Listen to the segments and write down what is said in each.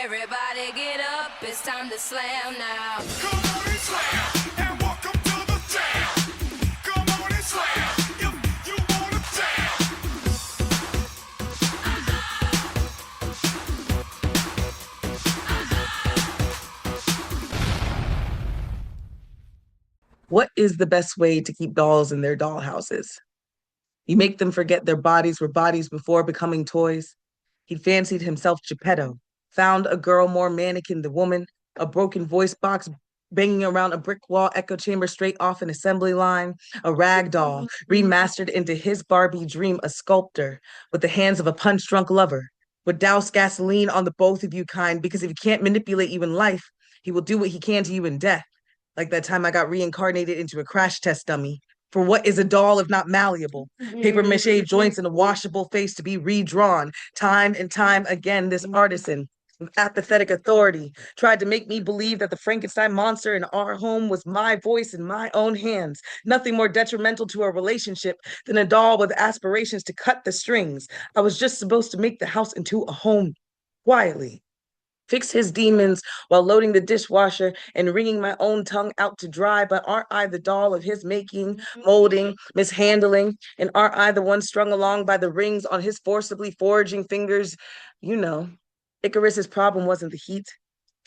Everybody get up, it's time to slam now. Come on and slam, and welcome to the jam. Come on and slam, if you wanna jam. What is the best way to keep dolls in their doll houses? You make them forget their bodies were bodies before becoming toys. He fancied himself Geppetto, found a girl more mannequin than woman, a broken voice box banging around a brick wall echo chamber straight off an assembly line, a rag doll remastered into his Barbie dream, a sculptor with the hands of a punch-drunk lover, would douse gasoline on the both of you kind, because if he can't manipulate you in life, he will do what he can to you in death. Like that time I got reincarnated into a crash test dummy. For what is a doll if not malleable? Paper mache joints and a washable face to be redrawn. Time and time again, this artisan with apathetic authority tried to make me believe that the Frankenstein monster in our home was my voice in my own hands. Nothing more detrimental to a relationship than a doll with aspirations to cut the strings. I was just supposed to make the house into a home quietly. Fix his demons while loading the dishwasher and wringing my own tongue out to dry. But aren't I the doll of his making, molding, mishandling? And aren't I the one strung along by the rings on his forcibly foraging fingers? You know, Icarus's problem wasn't the heat.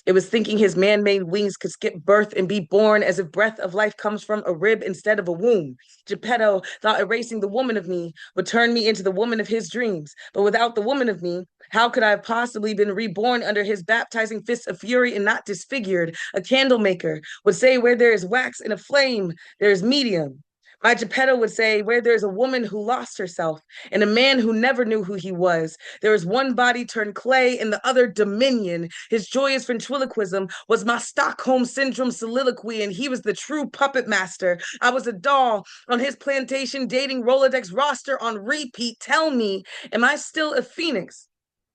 It was thinking his man-made wings could skip birth and be born as if breath of life comes from a rib instead of a womb. Geppetto thought erasing the woman of me would turn me into the woman of his dreams. But without the woman of me, how could I have possibly been reborn under his baptizing fists of fury and not disfigured? A candle maker would say, where there is wax in a flame, there is medium. My Geppetto would say, where there's a woman who lost herself and a man who never knew who he was, there is one body turned clay and the other dominion. His joyous ventriloquism was my Stockholm Syndrome soliloquy, and he was the true puppet master. I was a doll on his plantation dating Rolodex roster on repeat. Tell me, am I still a phoenix?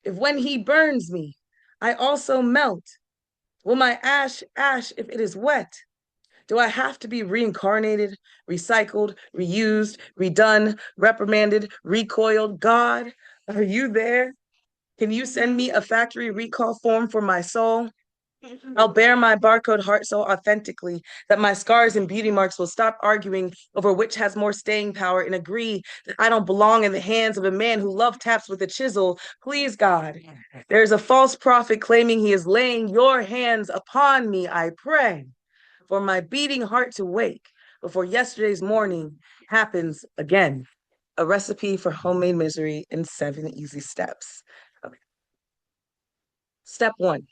If when he burns me, I also melt, will my ash if it is wet? Do I have to be reincarnated, recycled, reused, redone, reprimanded, recoiled? God, are you there? Can you send me a factory recall form for my soul? I'll bear my barcode heart so authentically that my scars and beauty marks will stop arguing over which has more staying power and agree that I don't belong in the hands of a man who love taps with a chisel. Please, God, there's a false prophet claiming he is laying your hands upon me, I pray, for my beating heart to wake before yesterday's morning happens again. A recipe for homemade misery in 7 easy steps. Okay. Step 1.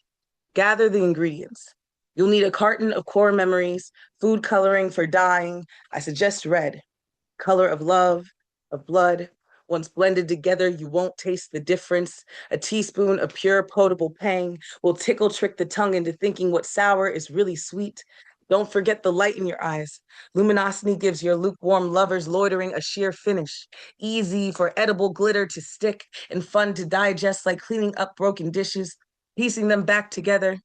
Gather the ingredients. You'll need a carton of core memories, food coloring for dyeing. I suggest red, color of love, of blood. Once blended together, you won't taste the difference. A teaspoon of pure potable pang will trick the tongue into thinking what sour is really sweet. Don't forget the light in your eyes. Luminosity gives your lukewarm lovers loitering a sheer finish. Easy for edible glitter to stick and fun to digest like cleaning up broken dishes. Piecing them back together.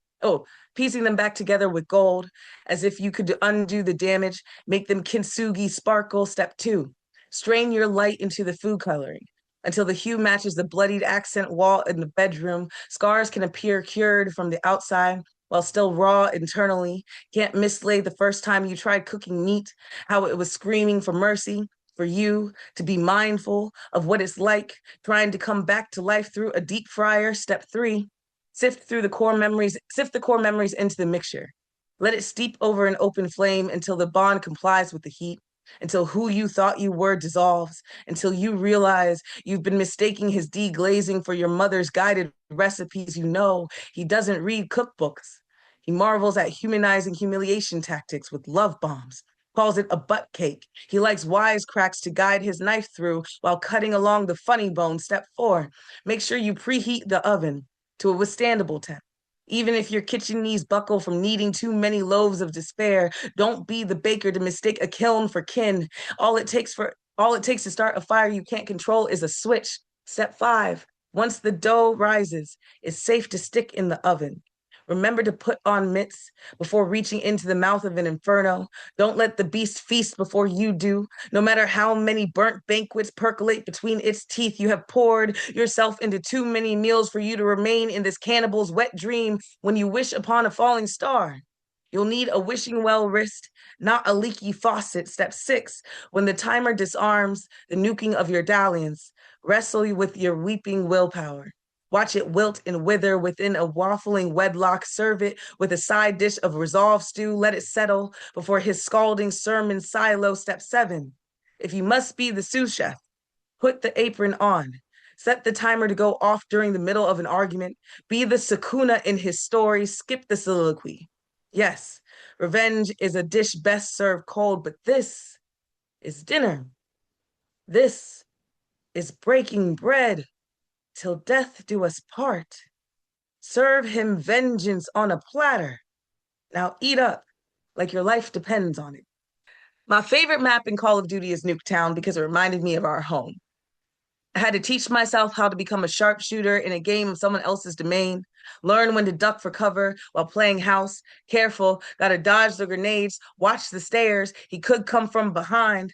Piecing them back together with gold, as if you could undo the damage, make them kintsugi sparkle. Step 2, strain your light into the food coloring until the hue matches the bloodied accent wall in the bedroom. Scars can appear cured from the outside while still raw internally. Can't mislay the first time you tried cooking meat, how it was screaming for mercy, for you to be mindful of what it's like trying to come back to life through a deep fryer. Step 3, sift the core memories into the mixture. Let it steep over an open flame until the bond complies with the heat, until who you thought you were dissolves, until you realize you've been mistaking his deglazing for your mother's guided recipes. You know, he doesn't read cookbooks. He marvels at humanizing humiliation tactics with love bombs, calls it a butt cake. He likes wisecracks to guide his knife through while cutting along the funny bone. Step 4, make sure you preheat the oven to a withstandable temp. Even if your kitchen knees buckle from kneading too many loaves of despair, don't be the baker to mistake a kiln for kin. All it takes to start a fire you can't control is a switch. Step 5, once the dough rises, it's safe to stick in the oven. Remember to put on mitts before reaching into the mouth of an inferno. Don't let the beast feast before you do. No matter how many burnt banquets percolate between its teeth, you have poured yourself into too many meals for you to remain in this cannibal's wet dream when you wish upon a falling star. You'll need a wishing well wrist, not a leaky faucet. Step 6, when the timer disarms the nuking of your dalliance, wrestle with your weeping willpower. Watch it wilt and wither within a waffling wedlock. Serve it with a side dish of resolve stew. Let it settle before his scalding sermon silo. Step 7, if you must be the sous chef, put the apron on. Set the timer to go off during the middle of an argument. Be the Sakuna in his story. Skip the soliloquy. Yes, revenge is a dish best served cold, but this is dinner. This is breaking bread till death do us part. Serve him vengeance on a platter. Now eat up like your life depends on it. My favorite map in Call of Duty is Nuketown because it reminded me of our home. I had to teach myself how to become a sharpshooter in a game of someone else's domain, learn when to duck for cover while playing house, careful, gotta dodge the grenades, watch the stairs, he could come from behind.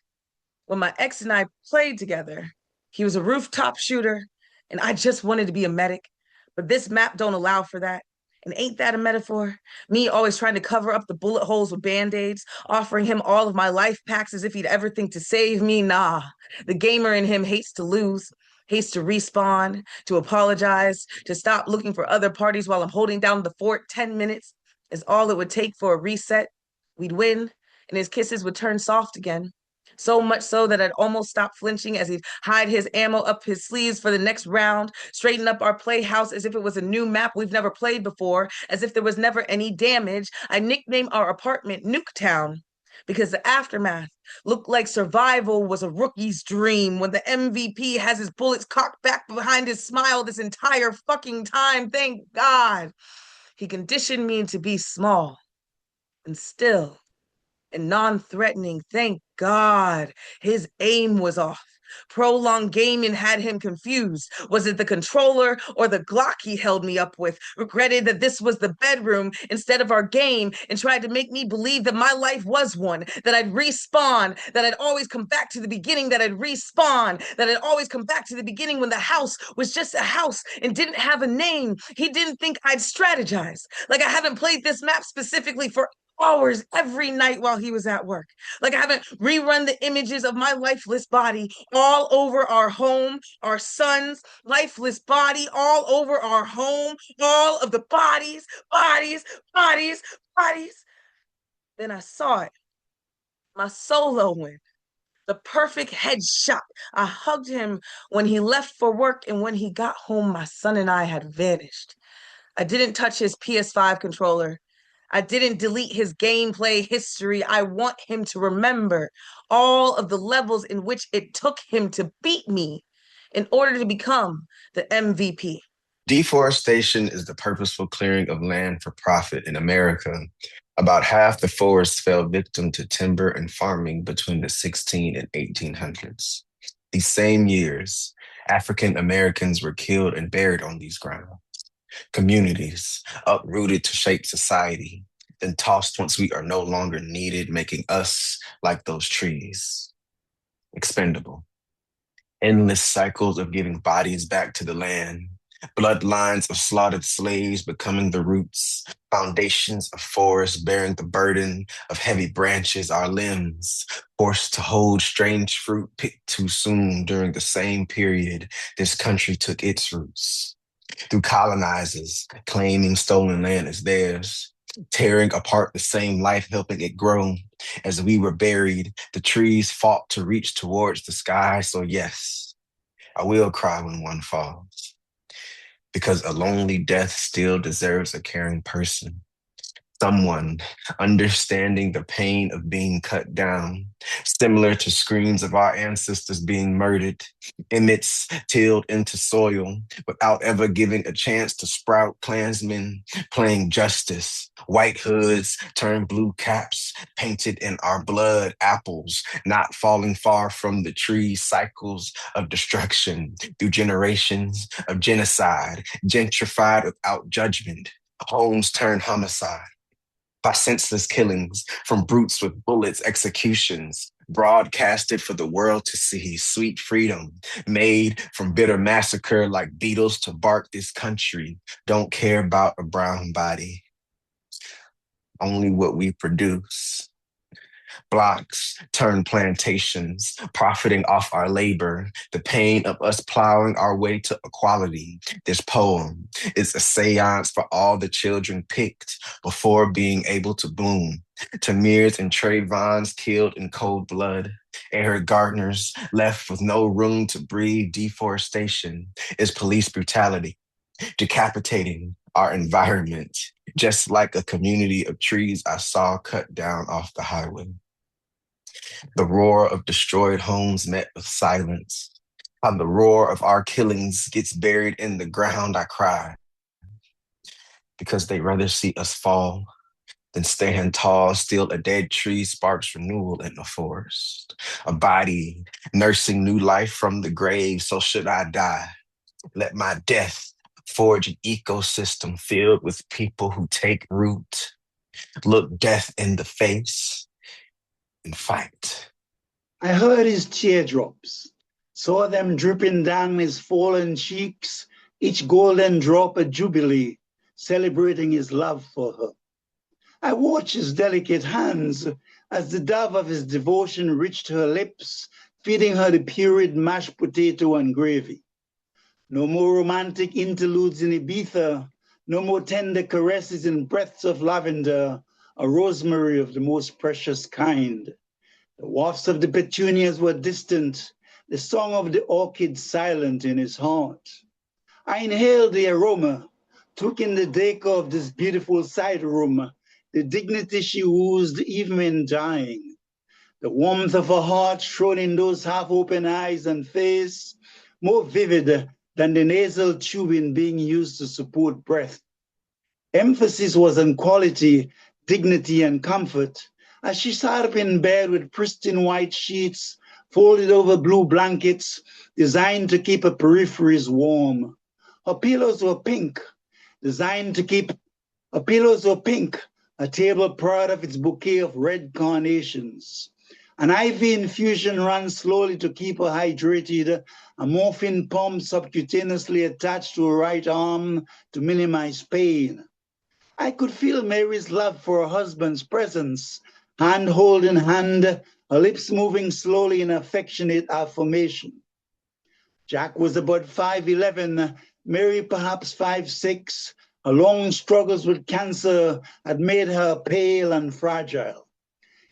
When my ex and I played together, he was a rooftop shooter, and I just wanted to be a medic. But this map don't allow for that. And ain't that a metaphor? Me always trying to cover up the bullet holes with band-aids, offering him all of my life packs as if he'd ever think to save me. Nah, the gamer in him hates to lose, hates to respawn, to apologize, to stop looking for other parties while I'm holding down the fort. 10 minutes is all it would take for a reset. We'd win, and his kisses would turn soft again. So much so that I'd almost stop flinching as he'd hide his ammo up his sleeves for the next round, straighten up our playhouse as if it was a new map we've never played before, as if there was never any damage. I nicknamed our apartment Nuketown because the aftermath looked like survival was a rookie's dream when the MVP has his bullets cocked back behind his smile this entire fucking time. Thank God. He conditioned me to be small and still and non-threatening. Thank God his aim was off. Prolonged gaming had him confused. Was it the controller or the Glock he held me up with? Regretted that this was the bedroom instead of our game and tried to make me believe that my life was one, that I'd respawn, that I'd always come back to the beginning, that I'd respawn, that I'd always come back to the beginning when the house was just a house and didn't have a name. He didn't think I'd strategize. Like I haven't played this map specifically for hours every night while he was at work. Like I haven't rerun the images of my lifeless body all over our home, our son's lifeless body all over our home, all of the bodies, bodies, bodies, bodies. Then I saw it, my solo win, the perfect headshot. I hugged him when he left for work, and when he got home, my son and I had vanished. I didn't touch his PS5 controller. I didn't delete his gameplay history. I want him to remember all of the levels in which it took him to beat me in order to become the MVP. Deforestation is the purposeful clearing of land for profit in America. About half the forest fell victim to timber and farming between the 16 and 1800s. These same years, African Americans were killed and buried on these grounds. Communities uprooted to shape society, then tossed once we are no longer needed, making us like those trees, expendable. Endless cycles of giving bodies back to the land, bloodlines of slaughtered slaves becoming the roots, foundations of forests bearing the burden of heavy branches, our limbs forced to hold strange fruit picked too soon. During the same period this country took its roots, through colonizers claiming stolen land as theirs, tearing apart the same life, helping it grow. As we were buried, the trees fought to reach towards the sky. So yes, I will cry when one falls, because a lonely death still deserves a caring person. Someone understanding the pain of being cut down, similar to screams of our ancestors being murdered, emits tilled into soil without ever giving a chance to sprout. Klansmen playing justice, white hoods turn blue caps, painted in our blood, apples not falling far from the trees, cycles of destruction through generations of genocide, gentrified without judgment. Homes turn homicide by senseless killings from brutes with bullets, executions broadcasted for the world to see. Sweet freedom made from bitter massacre like beetles to bark. This country don't care about a brown body, only what we produce. Blocks turn plantations, profiting off our labor, the pain of us plowing our way to equality. This poem is a seance for all the children picked before being able to bloom. Tamirs and Trayvons killed in cold blood. Eric Gardners left with no room to breathe. Deforestation is police brutality, decapitating our environment, just like a community of trees I saw cut down off the highway. The roar of destroyed homes met with silence. How the roar of our killings gets buried in the ground, I cry. Because they rather see us fall than stand tall. Still a dead tree sparks renewal in the forest. A body nursing new life from the grave. So should I die, let my death forge an ecosystem filled with people who take root, look death in the face, and fight. I heard his teardrops, saw them dripping down his fallen cheeks, each golden drop a jubilee, celebrating his love for her. I watched his delicate hands as the dove of his devotion reached her lips, feeding her the pureed mashed potato and gravy. No more romantic interludes in Ibiza, no more tender caresses in breaths of lavender, a rosemary of the most precious kind. The wafts of the petunias were distant, the song of the orchid silent in his heart. I inhaled the aroma, took in the decor of this beautiful side room, the dignity she oozed even in dying. The warmth of her heart shone in those half-open eyes and face, more vivid than the nasal tubing being used to support breath. Emphasis was on quality, dignity, and comfort, as she sat up in bed with pristine white sheets folded over blue blankets designed to keep her peripheries warm. Her pillows were pink, a table proud of its bouquet of red carnations. An IV infusion ran slowly to keep her hydrated, a morphine pump subcutaneously attached to her right arm to minimize pain. I could feel Mary's love for her husband's presence, hand holding hand, her lips moving slowly in affectionate affirmation. Jack was about 5'11", Mary perhaps 5'6". Her long struggles with cancer had made her pale and fragile.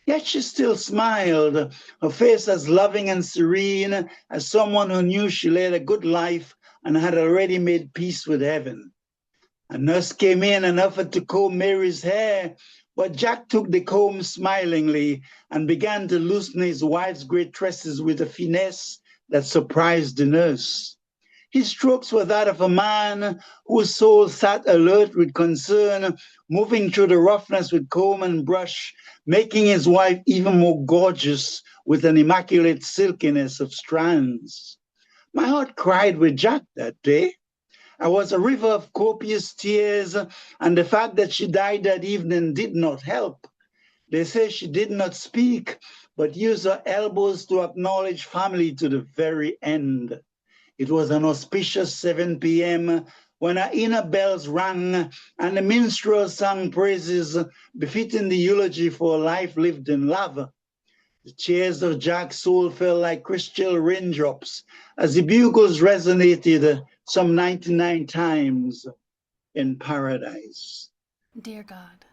Yet she still smiled, her face as loving and serene as someone who knew she led a good life and had already made peace with heaven. A nurse came in and offered to comb Mary's hair, but Jack took the comb smilingly and began to loosen his wife's great tresses with a finesse that surprised the nurse. His strokes were that of a man whose soul sat alert with concern, moving through the roughness with comb and brush, making his wife even more gorgeous with an immaculate silkiness of strands. My heart cried with Jack that day. I was a river of copious tears, and the fact that she died that evening did not help. They say she did not speak, but used her elbows to acknowledge family to the very end. It was an auspicious 7 p.m. when our inner bells rang and the minstrel sang praises befitting the eulogy for a life lived in love. The tears of Jack's soul fell like crystal raindrops as the bugles resonated some 99 times in paradise. Dear God,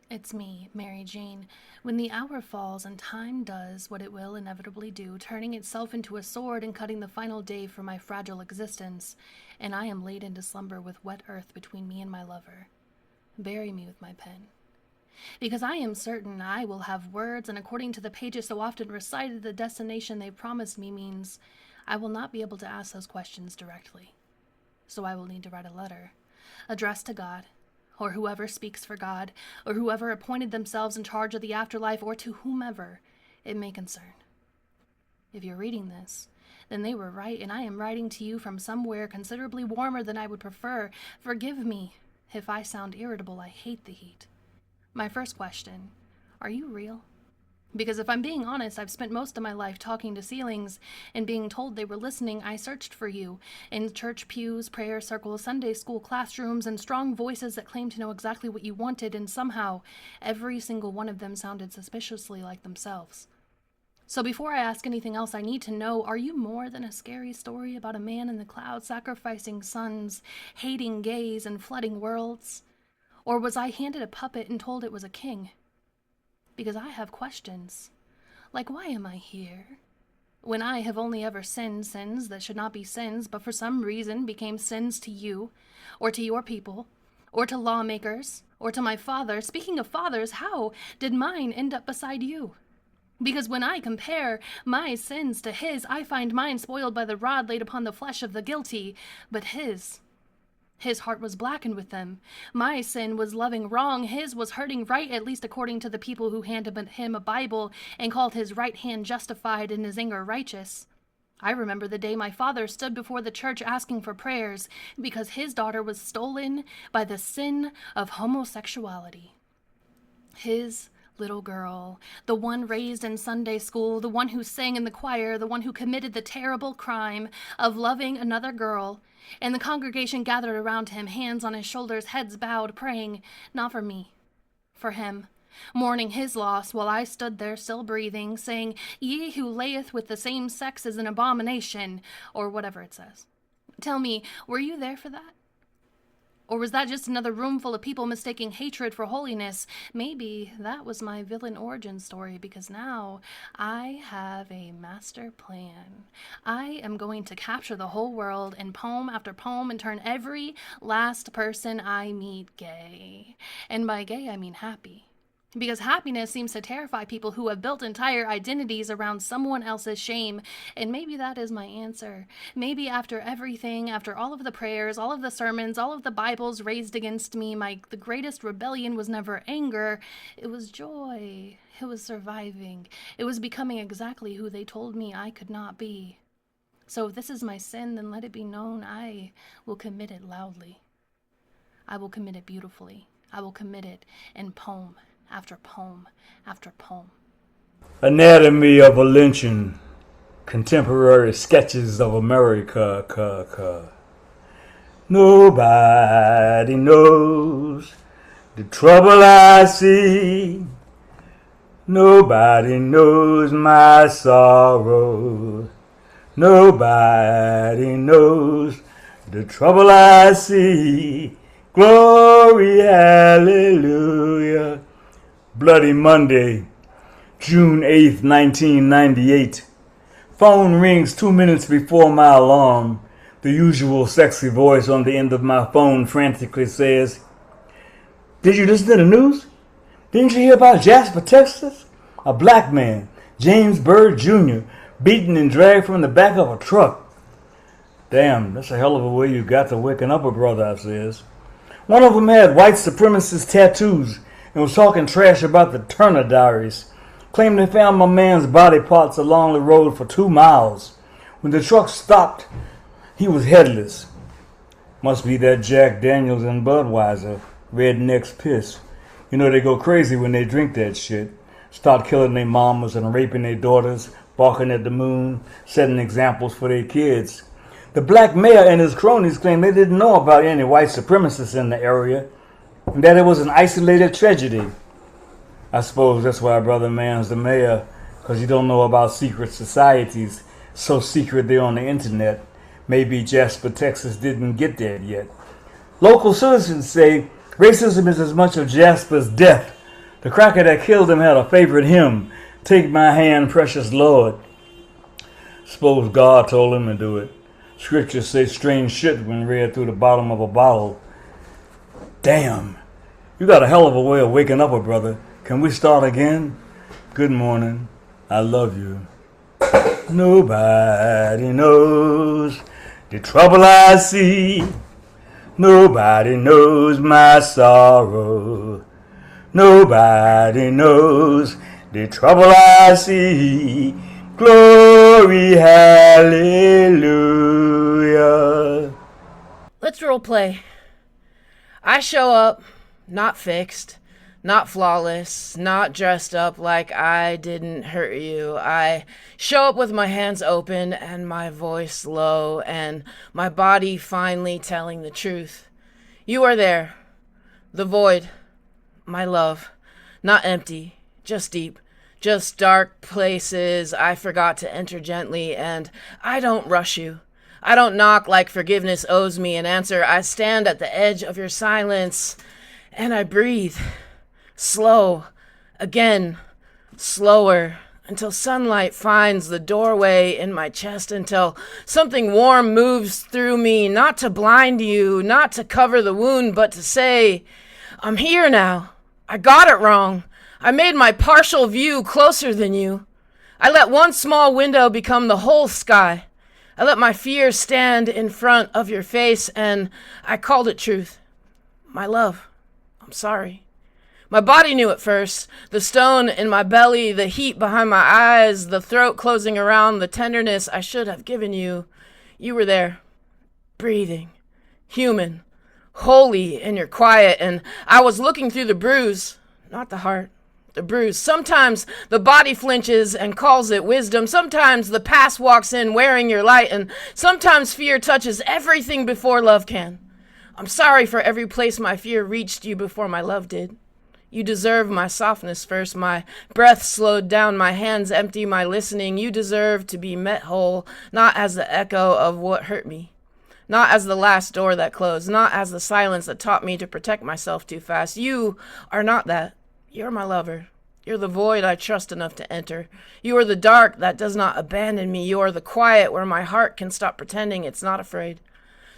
it's me, Mary Jane. When the hour falls and time does what it will inevitably do, turning itself into a sword and cutting the final day for my fragile existence, and I am laid into slumber with wet earth between me and my lover, bury me with my pen. Because I am certain I will have words, and according to the pages so often recited, the destination they promised me means I will not be able to ask those questions directly. So I will need to write a letter, addressed to God, or whoever speaks for God, or whoever appointed themselves in charge of the afterlife, or to whomever it may concern. If you're reading this, then they were right, and I am writing to you from somewhere considerably warmer than I would prefer. Forgive me If I sound irritable, I hate the heat. My first question, are you real? Because if I'm being honest, I've spent most of my life talking to ceilings and being told they were listening. I searched for you in church pews, prayer circles, Sunday school classrooms, and strong voices that claimed to know exactly what you wanted, and somehow every single one of them sounded suspiciously like themselves. So before I ask anything else, I need to know, are you more than a scary story about a man in the clouds sacrificing sons, hating gays, and flooding worlds? Or was I handed a puppet and told it was a king? Because I have questions. Like, why am I here? When I have only ever sinned sins that should not be sins, but for some reason became sins to you, or to your people, or to lawmakers, or to my father. Speaking of fathers, how did mine end up beside you? Because when I compare my sins to his, I find mine spoiled by the rod laid upon the flesh of the guilty, but his heart was blackened with them. My sin was loving wrong. His was hurting right, at least according to the people who handed him a Bible and called his right hand justified and his anger righteous. I remember the day my father stood before the church asking for prayers because his daughter was stolen by the sin of homosexuality. His little girl, the one raised in Sunday school, the one who sang in the choir, the one who committed the terrible crime of loving another girl. And the congregation gathered around him, hands on his shoulders, heads bowed, praying, not for me, for him, mourning his loss, while I stood there still breathing, saying, "Ye who layeth with the same sex is an abomination," or whatever it says. Tell me, were you there for that? Or was that just another room full of people mistaking hatred for holiness? Maybe that was my villain origin story, because now I have a master plan. I am going to capture the whole world in poem after poem and turn every last person I meet gay. And by gay, I mean happy. Because happiness seems to terrify people who have built entire identities around someone else's shame. And maybe that is my answer. Maybe after everything, after all of the prayers, all of the sermons, all of the Bibles raised against me, the greatest rebellion was never anger. It was joy. It was surviving. It was becoming exactly who they told me I could not be. So if this is my sin, then let it be known I will commit it loudly. I will commit it beautifully. I will commit it in poem after poem after poem. Anatomy of a Lynching. Contemporary Sketches of America. Nobody knows the trouble I see. Nobody knows my sorrow. Nobody knows the trouble I see. Glory, hallelujah. Bloody Monday, June 8th, 1998. Phone rings 2 minutes before my alarm. The usual sexy voice on the end of my phone frantically says, "Did you listen to the news? Didn't you hear about Jasper, Texas? A black man, James Byrd Jr., beaten and dragged from the back of a truck." "Damn, that's a hell of a way you got to waking up a brother," I says. One of them had white supremacist tattoos and was talking trash about the Turner Diaries. Claimed they found my man's body parts along the road for 2 miles. When the truck stopped, he was headless. Must be that Jack Daniels and Budweiser. Rednecks piss. You know they go crazy when they drink that shit. Start killing their mamas and raping their daughters, barking at the moon, setting examples for their kids. The black mayor and his cronies claimed they didn't know about any white supremacists in the area, and that it was an isolated tragedy. I suppose that's why Brother Man's the mayor, because you don't know about secret societies, so secret they're on the internet. Maybe Jasper, Texas didn't get there yet. Local citizens say racism is as much of Jasper's death. The cracker that killed him had a favorite hymn, "Take My Hand, Precious Lord." Suppose God told him to do it. Scriptures say strange shit when read through the bottom of a bottle. Damn, you got a hell of a way of waking up a brother. Can we start again? Good morning. I love you. Nobody knows the trouble I see. Nobody knows my sorrow. Nobody knows the trouble I see. Glory, hallelujah. Let's role play. I show up, not fixed, not flawless, not dressed up like I didn't hurt you. I show up with my hands open and my voice low and my body finally telling the truth. You are there, the void, my love, not empty, just deep, just dark places I forgot to enter gently, and I don't rush you. I don't knock like forgiveness owes me an answer. I stand at the edge of your silence, and I breathe. Slow, again, slower, until sunlight finds the doorway in my chest, until something warm moves through me, not to blind you, not to cover the wound, but to say, I'm here now. I got it wrong. I made my partial view closer than you. I let one small window become the whole sky. I let my fear stand in front of your face, and I called it truth. My love, I'm sorry. My body knew it first. The stone in my belly, the heat behind my eyes, the throat closing around the tenderness I should have given you. You were there, breathing, human, holy in your quiet, and I was looking through the bruise, not the heart. The bruise. Sometimes the body flinches and calls it wisdom. Sometimes the past walks in wearing your light, and sometimes fear touches everything before love can. I'm sorry for every place my fear reached you before my love did. You deserve my softness first, my breath slowed down, my hands empty, my listening. You deserve to be met whole, not as the echo of what hurt me, not as the last door that closed, not as the silence that taught me to protect myself too fast. You are not that. You're my lover. You're the void I trust enough to enter. You are the dark that does not abandon me. You are the quiet where my heart can stop pretending it's not afraid.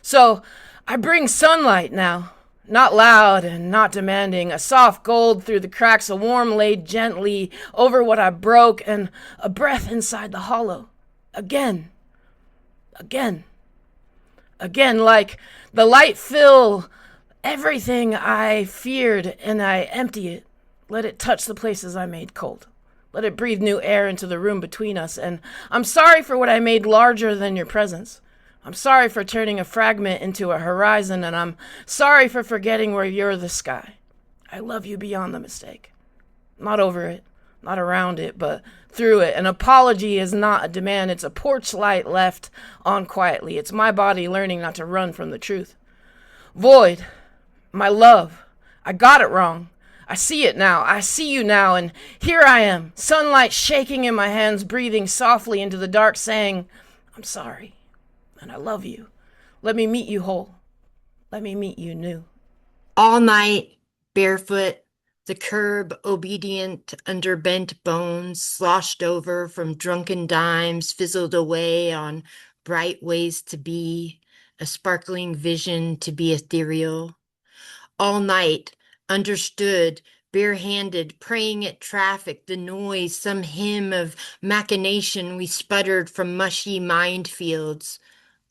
So I bring sunlight now, not loud and not demanding, a soft gold through the cracks, a warm laid gently over what I broke, and a breath inside the hollow. Again, again, again, like the light fill everything I feared and I empty it. Let it touch the places I made cold. Let it breathe new air into the room between us. And I'm sorry for what I made larger than your presence. I'm sorry for turning a fragment into a horizon, and I'm sorry for forgetting where you're the sky. I love you beyond the mistake. Not over it, not around it, but through it. An apology is not a demand. It's a porch light left on quietly. It's my body learning not to run from the truth. Void, my love, I got it wrong. I see it now. I see you now, and here I am, sunlight shaking in my hands, breathing softly into the dark, saying, I'm sorry, and I love you. Let me meet you whole. Let me meet you new. All night, barefoot, the curb obedient under bent bones, sloshed over from drunken dimes, fizzled away on bright ways to be, a sparkling vision to be ethereal. All night, understood, barehanded, praying at traffic, the noise, some hymn of machination we sputtered from mushy minefields.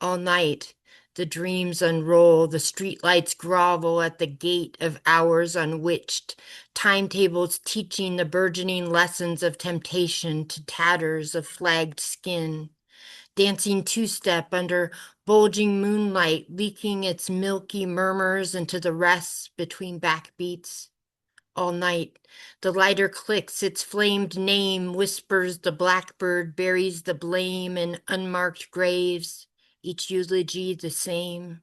All night, the dreams unroll, the streetlights grovel at the gate of hours unwitched, timetables teaching the burgeoning lessons of temptation to tatters of flagged skin. Dancing two-step under bulging moonlight, leaking its milky murmurs into the rests between backbeats. All night, the lighter clicks its flamed name, whispers the blackbird, buries the blame in unmarked graves, each eulogy the same.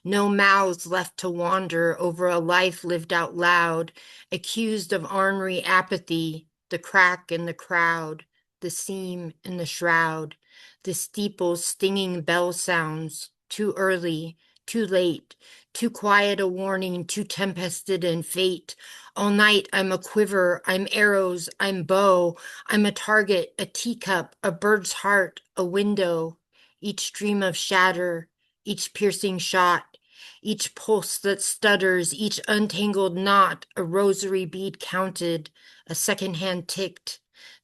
No mouths left to wander over a life lived out loud, accused of ornery apathy, the crack in the crowd, the seam in the shroud, the steeple's stinging bell sounds, too early, too late, too quiet a warning, too tempested in fate. All night I'm a quiver, I'm arrows, I'm bow, I'm a target, a teacup, a bird's heart, a window, each stream of shatter, each piercing shot, each pulse that stutters, each untangled knot, a rosary bead counted, a second hand ticked,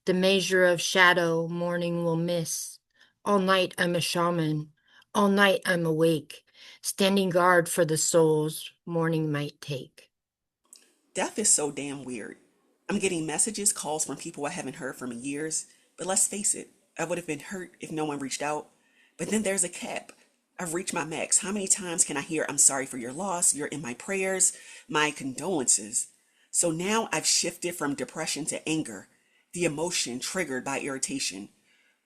the measure of shadow morning will miss. All night I'm a shaman, all night I'm awake, standing guard for the souls morning might take. Death is so damn weird. I'm getting messages, calls from people I haven't heard from in years, but let's face it, I would have been hurt if no one reached out. But then there's a cap. I've reached my max. How many times can I hear, I'm sorry for your loss, you're in my prayers, my condolences? So now I've shifted from depression to anger, the emotion triggered by irritation.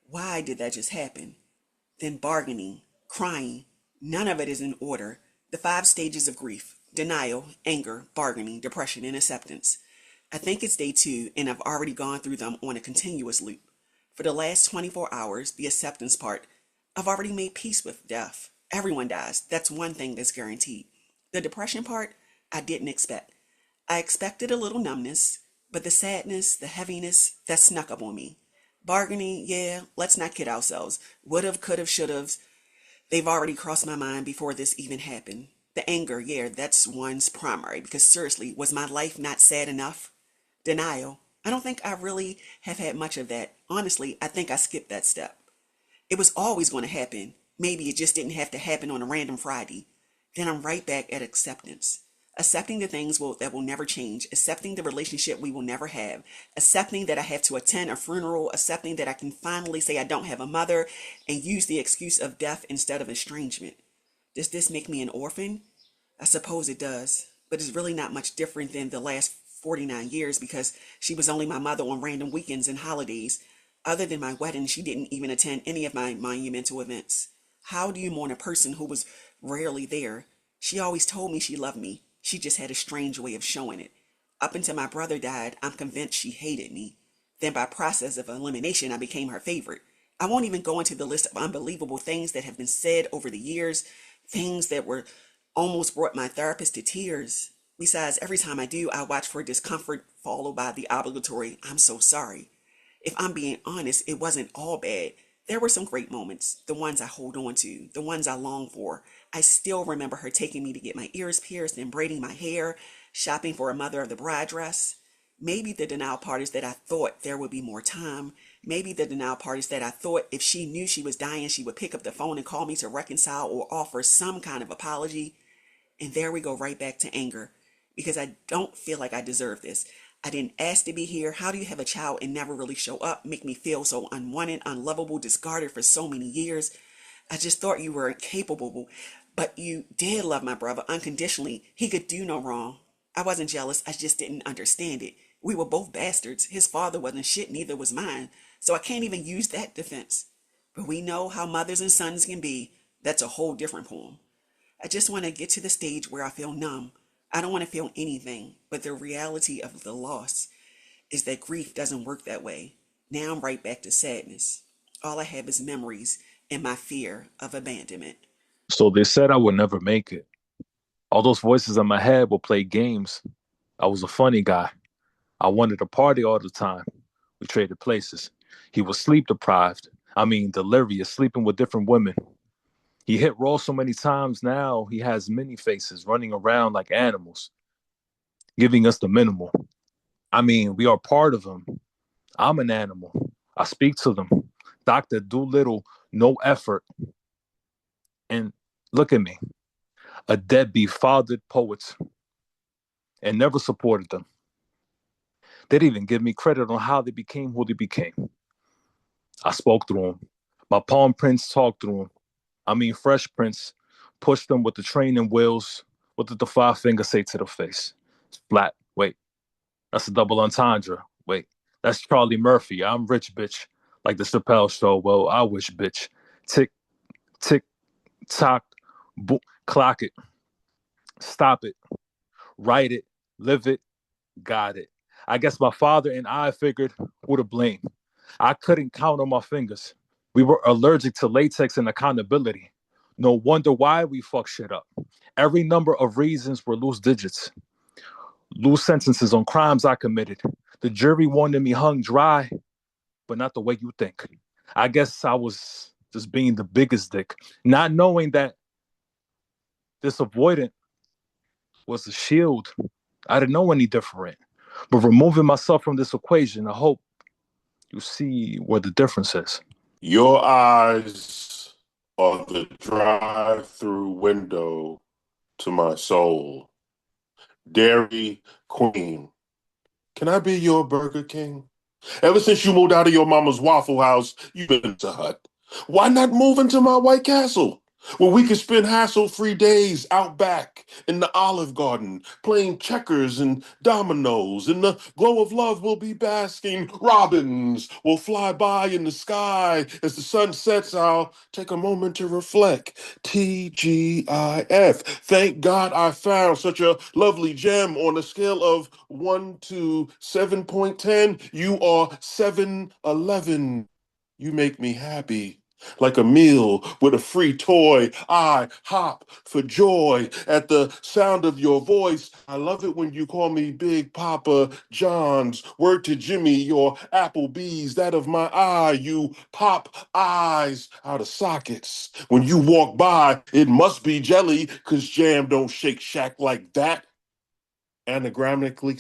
Why did that just happen? Then bargaining, crying, none of it is in order. The 5 stages of grief: denial, anger, bargaining, depression, and acceptance. I think it's day 2, and I've already gone through them on a continuous loop. For the last 24 hours, the acceptance part, I've already made peace with death. Everyone dies. That's one thing that's guaranteed. The depression part, I didn't expect. I expected a little numbness, but the sadness, the heaviness, that snuck up on me. Bargaining, yeah, let's not kid ourselves. Would've, could've, should've, they've already crossed my mind before this even happened. The anger, yeah, that's one's primary, because seriously, was my life not sad enough? Denial, I don't think I really have had much of that. Honestly, I think I skipped that step. It was always going to happen. Maybe it just didn't have to happen on a random Friday. Then I'm right back at acceptance. Accepting the things that will never change, accepting the relationship we will never have, accepting that I have to attend a funeral, accepting that I can finally say I don't have a mother and use the excuse of death instead of estrangement. Does this make me an orphan? I suppose it does, but it's really not much different than the last 49 years because she was only my mother on random weekends and holidays. Other than my wedding, she didn't even attend any of my monumental events. How do you mourn a person who was rarely there? She always told me she loved me. She just had a strange way of showing it. Up until my brother died, I'm convinced she hated me. Then by process of elimination, I became her favorite. I won't even go into the list of unbelievable things that have been said over the years, things that were almost brought my therapist to tears. Besides, every time I do, I watch for discomfort followed by the obligatory, I'm so sorry. If I'm being honest, it wasn't all bad. There were some great moments, the ones I hold on to, the ones I long for. I still remember her taking me to get my ears pierced and braiding my hair, shopping for a mother of the bride dress. Maybe the denial part is that I thought there would be more time. Maybe the denial part is that I thought if she knew she was dying, she would pick up the phone and call me to reconcile or offer some kind of apology. And there we go right back to anger, because I don't feel like I deserve this. I didn't ask to be here. How do you have a child and never really show up, make me feel so unwanted, unlovable, discarded for so many years? I just thought you were incapable, but you did love my brother unconditionally. He could do no wrong. I wasn't jealous. I just didn't understand it. We were both bastards. His father wasn't shit, neither was mine. So I can't even use that defense. But we know how mothers and sons can be. That's a whole different poem. I just want to get to the stage where I feel numb. I don't want to feel anything, but the reality of the loss is that grief doesn't work that way. Now I'm right back to sadness. All I have is memories and my fear of abandonment. So they said I would never make it. All those voices in my head would play games. I was a funny guy. I wanted to party all the time. We traded places. He was sleep deprived. Delirious, sleeping with different women. He hit roll so many times now, he has many faces running around like animals, giving us the minimal. We are part of him. I'm an animal. I speak to them. Dr. Doolittle, no effort. And look at me, a deadbeat fathered poets, and never supported them. They didn't even give me credit on how they became who they became. I spoke through them. My palm prints talked through them. Fresh prints pushed them with the training wheels. What did the 5 finger say to the face? It's flat. Wait, that's a double entendre. Wait, that's Charlie Murphy. I'm rich, bitch. Like the Chappelle show. Well, I wish, bitch. Tick, tick, tock, boom, clock it. Stop it. Write it. Live it. Got it. I guess my father and I figured who to blame. I couldn't count on my fingers. We were allergic to latex and accountability. No wonder why we fuck shit up. Every number of reasons were loose digits. Loose sentences on crimes I committed. The jury wanted me hung dry, but not the way you think. I guess I was just being the biggest dick, not knowing that this avoidant was a shield. I didn't know any different. But removing myself from this equation, I hope you see where the difference is. Your eyes are the drive-through window to my soul. Dairy Queen, can I be your Burger King? Ever since you moved out of your mama's Waffle House, you've been to Hut. Why not move into my White Castle? where we can spend hassle-free days out back in the Olive Garden, playing checkers and dominoes. In the glow of love, we'll be basking. Robins will fly by in the sky. As the sun sets, I'll take a moment to reflect. TGIF. Thank God I found such a lovely gem on a scale of 1 to 7.10. You are 711. You make me happy. Like a meal with a free toy, I hop for joy at the sound of your voice. I love it when you call me Big Papa John's. Word to Jimmy, your Applebee's, that of my eye. You pop eyes out of sockets. When you walk by, it must be jelly, 'cause jam don't shake shack like that. Anagrammically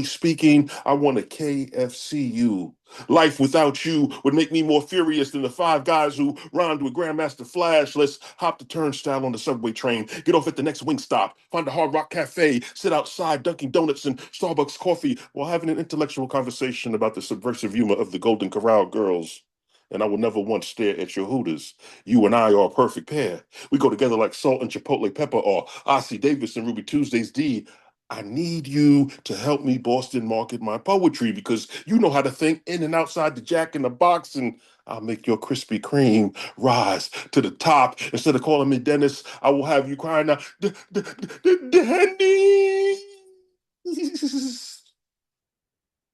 speaking, I want a KFCU. Life without you would make me more furious than the five guys who rhymed with Grandmaster Flash. Let's hop the turnstile on the subway train, get off at the next wing stop, find a Hard Rock Cafe, sit outside Dunkin' Donuts and Starbucks coffee while having an intellectual conversation about the subversive humor of the Golden Corral girls. And I will never once stare at your Hooters. You and I are a perfect pair. We go together like salt and chipotle pepper or Ossie Davis and Ruby Tuesday's D. I need you to help me Boston market my poetry because you know how to think in and outside the Jack in the Box, and I'll make your Krispy Kreme rise to the top. Instead of calling me Dennis, I will have you crying out, Dennis.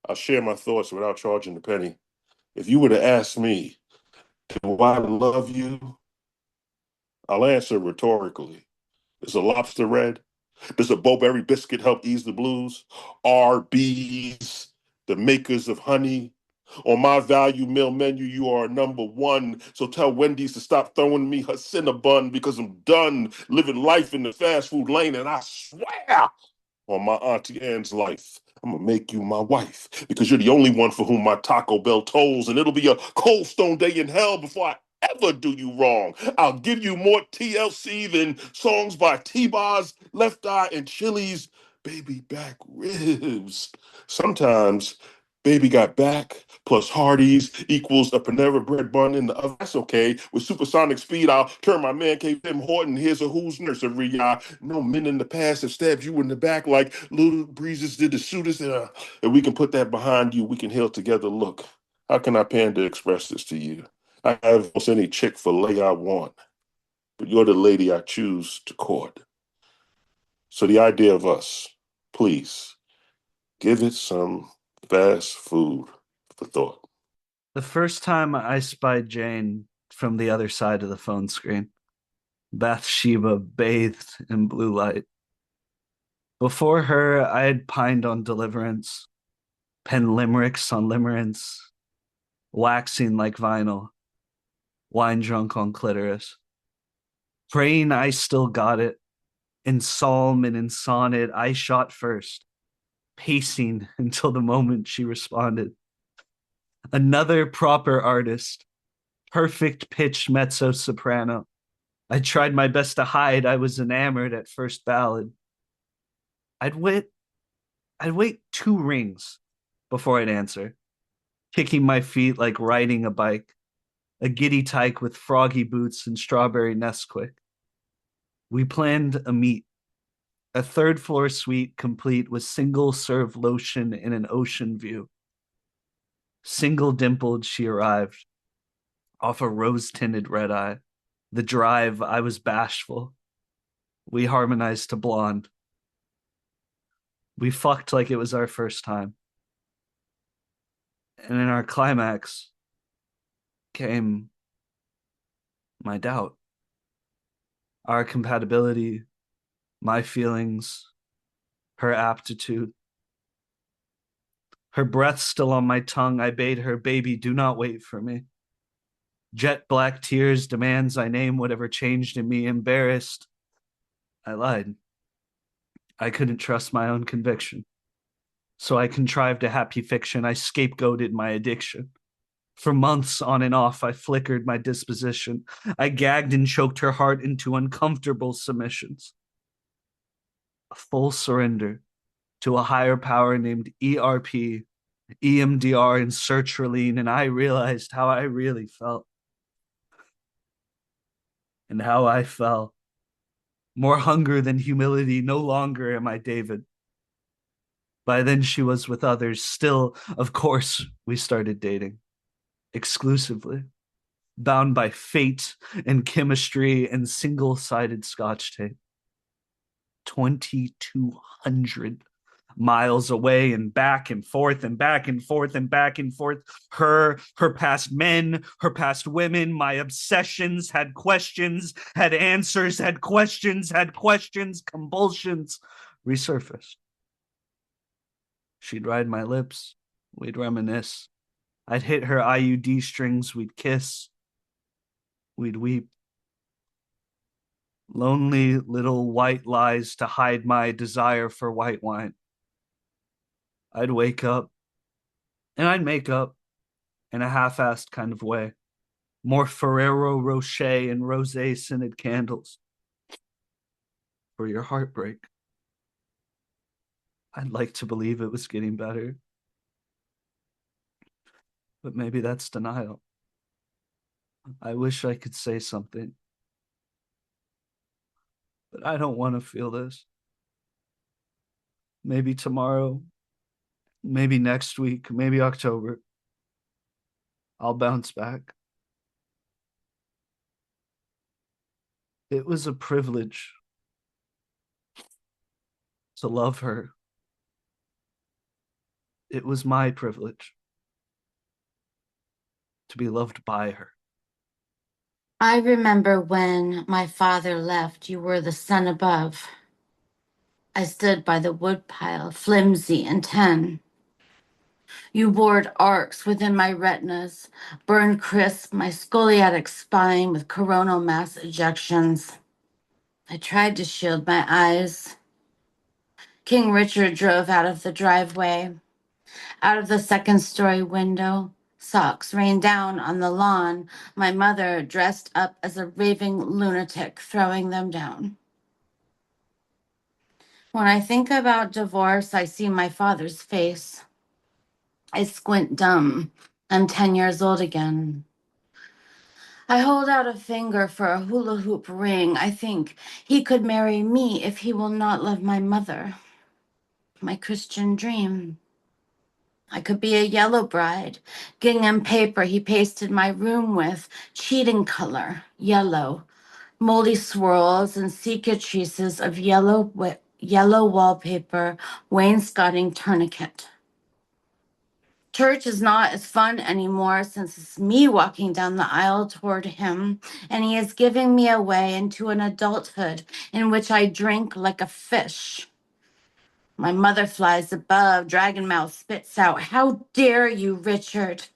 I'll share my thoughts without charging a penny. If you were to ask me, do I love you? I'll answer rhetorically. Is a lobster red? Does a Bowberry biscuit help ease the blues? RB's, the makers of honey. On my value meal menu, you are number one. So tell Wendy's to stop throwing me her Cinnabon because I'm done living life in the fast food lane. And I swear on my Auntie Anne's life, I'm gonna make you my wife because you're the only one for whom my Taco Bell tolls, and it'll be a cold stone day in hell before I ever do you wrong. I'll give you more TLC than songs by T-Boz, Left Eye, and Chili's baby back ribs. Sometimes baby got back plus Hardee's equals a Panera bread bun in the oven. That's okay. With supersonic speed, I'll turn my man cave Tim Horton. Here's a who's nursery. No men in the past have stabbed you in the back like little breezes did the shooters. And we can put that behind you. We can heal together. Look, how can I pan to express this to you? I have almost any Chick-fil-A I want, but you're the lady I choose to court. So the idea of us, please, give it some fast food for thought. The first time I spied Jane from the other side of the phone screen, Bathsheba bathed in blue light. Before her, I had pined on deliverance, penned limericks on limerence, waxing like vinyl, wine drunk on clitoris. Praying I still got it, in psalm and in sonnet, I shot first, pacing until the moment she responded. Another proper artist, perfect pitch mezzo soprano. I tried my best to hide I was enamored at first ballad. I'd wait 2 rings before I'd answer, kicking my feet like riding a bike, a giddy tyke with froggy boots and strawberry Nesquik. We planned a meet, a 3rd floor suite complete with single serve lotion in an ocean view. Single dimpled she arrived, off a rose-tinted red eye. The drive, I was bashful. We harmonized to blonde. We fucked like it was our first time. And in our climax came my doubt. Our compatibility, my feelings, her aptitude. Her breath still on my tongue, I bade her, baby, do not wait for me. Jet black tears demands I name whatever changed in me. Embarrassed, I lied. I couldn't trust my own conviction. So I contrived a happy fiction. I scapegoated my addiction. For months on and off, I flickered my disposition. I gagged and choked her heart into uncomfortable submissions. A full surrender to a higher power named ERP, EMDR, and sertraline, and I realized how I really felt. and how I fell. More hunger than humility, no longer am I David. By then she was with others. Still, of course, we started dating. Exclusively. Bound by fate and chemistry and single-sided scotch tape. 2,200 miles away and back and forth and back and forth and back and forth. Her past men, her past women, my obsessions had questions, had answers, had questions, convulsions resurfaced. She'd ride my lips. We'd reminisce. I'd hit her IUD strings. We'd kiss. We'd weep. Lonely little white lies to hide my desire for white wine. I'd wake up and I'd make up in a half-assed kind of way. More Ferrero Rocher and rosé scented candles for your heartbreak. I'd like to believe it was getting better. But maybe that's denial. I wish I could say something. But I don't want to feel this. Maybe tomorrow, maybe next week, maybe October, I'll bounce back. It was a privilege to love her. It was my privilege to be loved by her. I remember when my father left, you were the sun above. I stood by the woodpile, flimsy and 10. You bored arcs within my retinas, burned crisp my scoliotic spine with coronal mass ejections. I tried to shield my eyes. King Richard drove out of the driveway, out of the second-story window. Socks rained down on the lawn, my mother dressed up as a raving lunatic, throwing them down. When I think about divorce, I see my father's face. I squint dumb. I'm 10 years old again. I hold out a finger for a hula hoop ring. I think he could marry me if he will not love my mother. My Christian dream. I could be a yellow bride. Gingham paper he pasted my room with. Cheating color, yellow. Moldy swirls and cicatrices of yellow wallpaper, wainscoting tourniquet. Church is not as fun anymore since it's me walking down the aisle toward him, and he is giving me away into an adulthood in which I drink like a fish. My mother flies above, dragon mouth spits out, "How dare you, Richard?"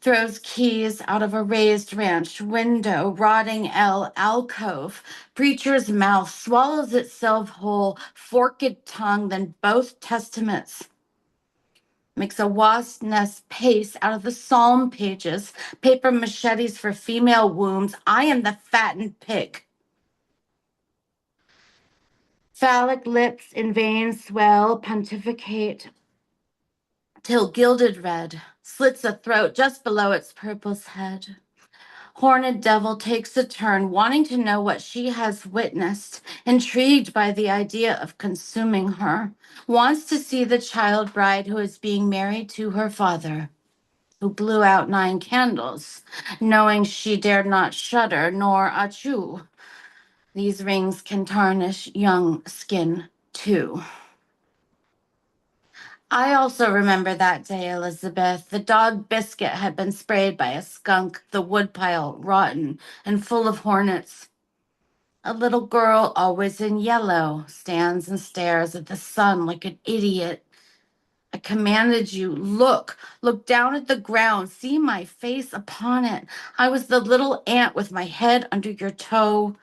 Throws keys out of a raised ranch window, rotting alcove. Preacher's mouth swallows itself whole, forked tongue, then both testaments. Makes a wasp nest paste out of the psalm pages, paper machetes for female wombs. I am the fattened pig. Phallic lips in veins swell, pontificate, till gilded red slits a throat just below its purple's head. Horned devil takes a turn, wanting to know what she has witnessed, intrigued by the idea of consuming her, wants to see the child bride who is being married to her father, who blew out 9 candles, knowing she dared not shudder nor achoo. These rings can tarnish young skin too. I also remember that day, Elisabeth. The dog Biscuit had been sprayed by a skunk, the woodpile rotten and full of hornets. A little girl, always in yellow, stands and stares at the sun like an idiot. I commanded you, look down at the ground, see my face upon it. I was the little ant with my head under your toe.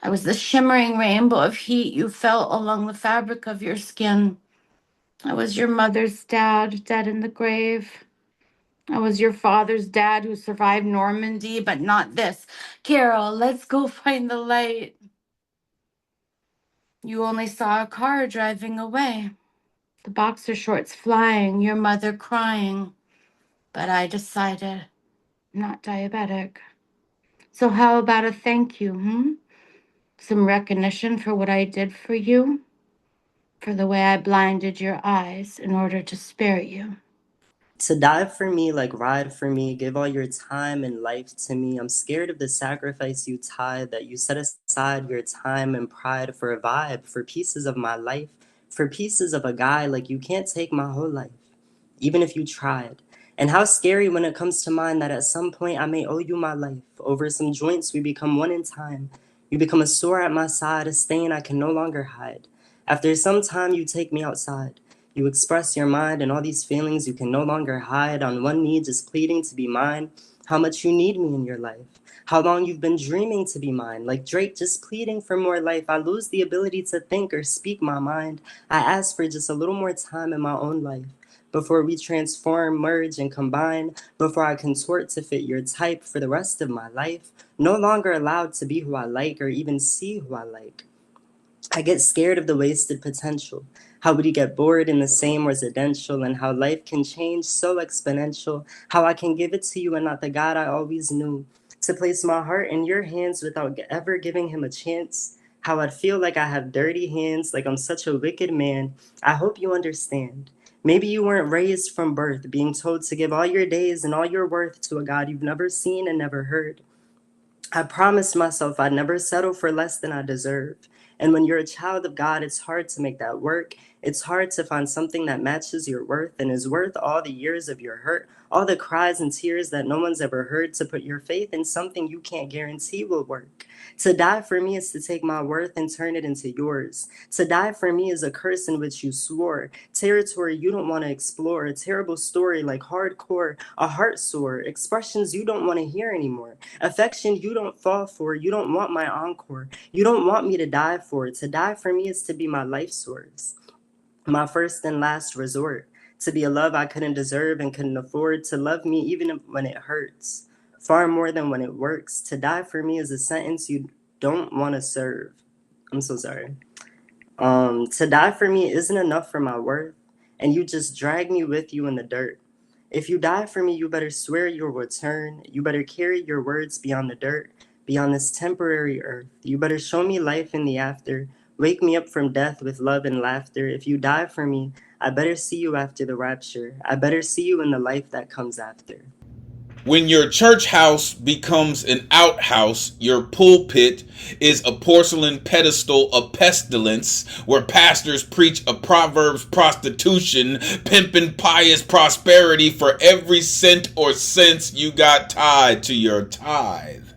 I was the shimmering rainbow of heat you felt along the fabric of your skin. I was your mother's dad, dead in the grave. I was your father's dad who survived Normandy, but not this. Carol, let's go find the light. You only saw a car driving away. The boxer shorts flying, your mother crying. But I decided, not diabetic. So how about a thank you, Some recognition for what I did for you, for the way I blinded your eyes in order to spare you. To die for me, like ride for me, give all your time and life to me. I'm scared of the sacrifice you tithe, that you set aside your time and pride for a vibe, for pieces of my life, for pieces of a guy. Like you can't take my whole life, even if you tried. And how scary when it comes to mine that at some point I may owe you my life. Over some joints we become one in time. You become a sore at my side, a stain I can no longer hide. After some time you take me outside. You express your mind and all these feelings you can no longer hide. On one knee just pleading to be mine. How much you need me in your life. How long you've been dreaming to be mine. Like Drake just pleading for more life. I lose the ability to think or speak my mind. I ask for just a little more time in my own life. Before we transform, merge, and combine, before I contort to fit your type for the rest of my life, no longer allowed to be who I like or even see who I like. I get scared of the wasted potential, how we get bored in the same residential, and how life can change so exponential, how I can give it to you and not the God I always knew, to place my heart in your hands without ever giving him a chance, how I'd feel like I have dirty hands, like I'm such a wicked man. I hope you understand. Maybe you weren't raised from birth, being told to give all your days and all your worth to a God you've never seen and never heard. I promised myself I'd never settle for less than I deserve. And when you're a child of God, it's hard to make that work. It's hard to find something that matches your worth and is worth all the years of your hurt, all the cries and tears that no one's ever heard, to put your faith in something you can't guarantee will work. To die for me is to take my worth and turn it into yours. To die for me is a curse in which you swore. Territory you don't want to explore. A terrible story like hardcore, a heart sore. Expressions you don't want to hear anymore. Affection you don't fall for. You don't want my encore. You don't want me to die for it. To die for me is to be my life source. My first and last resort. To be a love I couldn't deserve and couldn't afford. To love me even when it hurts. Far more than when it works. To die for me is a sentence you don't want to serve. I'm so sorry. To die for me isn't enough for my worth, and you just drag me with you in the dirt. If you die for me, you better swear you'll return. You better carry your words beyond the dirt, beyond this temporary earth. You better show me life in the after. Wake me up from death with love and laughter. If you die for me, I better see you after the rapture. I better see you in the life that comes after. When your church house becomes an outhouse, your pulpit is a porcelain pedestal of pestilence where pastors preach a Proverbs prostitution, pimping pious prosperity for every cent or cents you got tied to your tithe.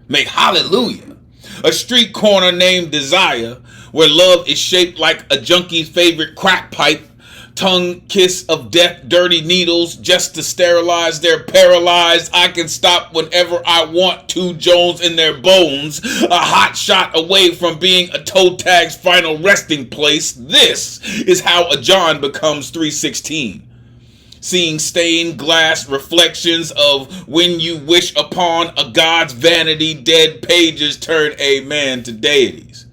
Make hallelujah a street corner named Desire, where love is shaped like a junkie's favorite crack pipe, tongue kiss of death, dirty needles just to sterilize their paralyzed. I can stop whenever I want to, Jones in their bones, a hot shot away from being a toe tag's final resting place. This is how a John becomes 316. Seeing stained glass reflections of when you wish upon a god's vanity, dead pages turn amen to deities.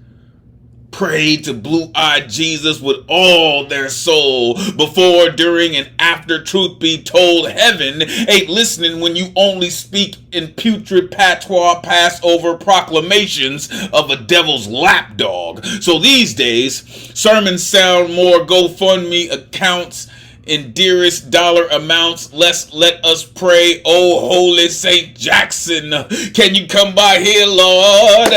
Pray to blue-eyed Jesus with all their soul. Before, during, and after truth be told, heaven ain't listening when you only speak in putrid patois Passover proclamations of a devil's lapdog. So these days, sermons sound more GoFundMe accounts in dearest dollar amounts. Less let us pray, oh holy Saint Jackson, can you come by here, Lord?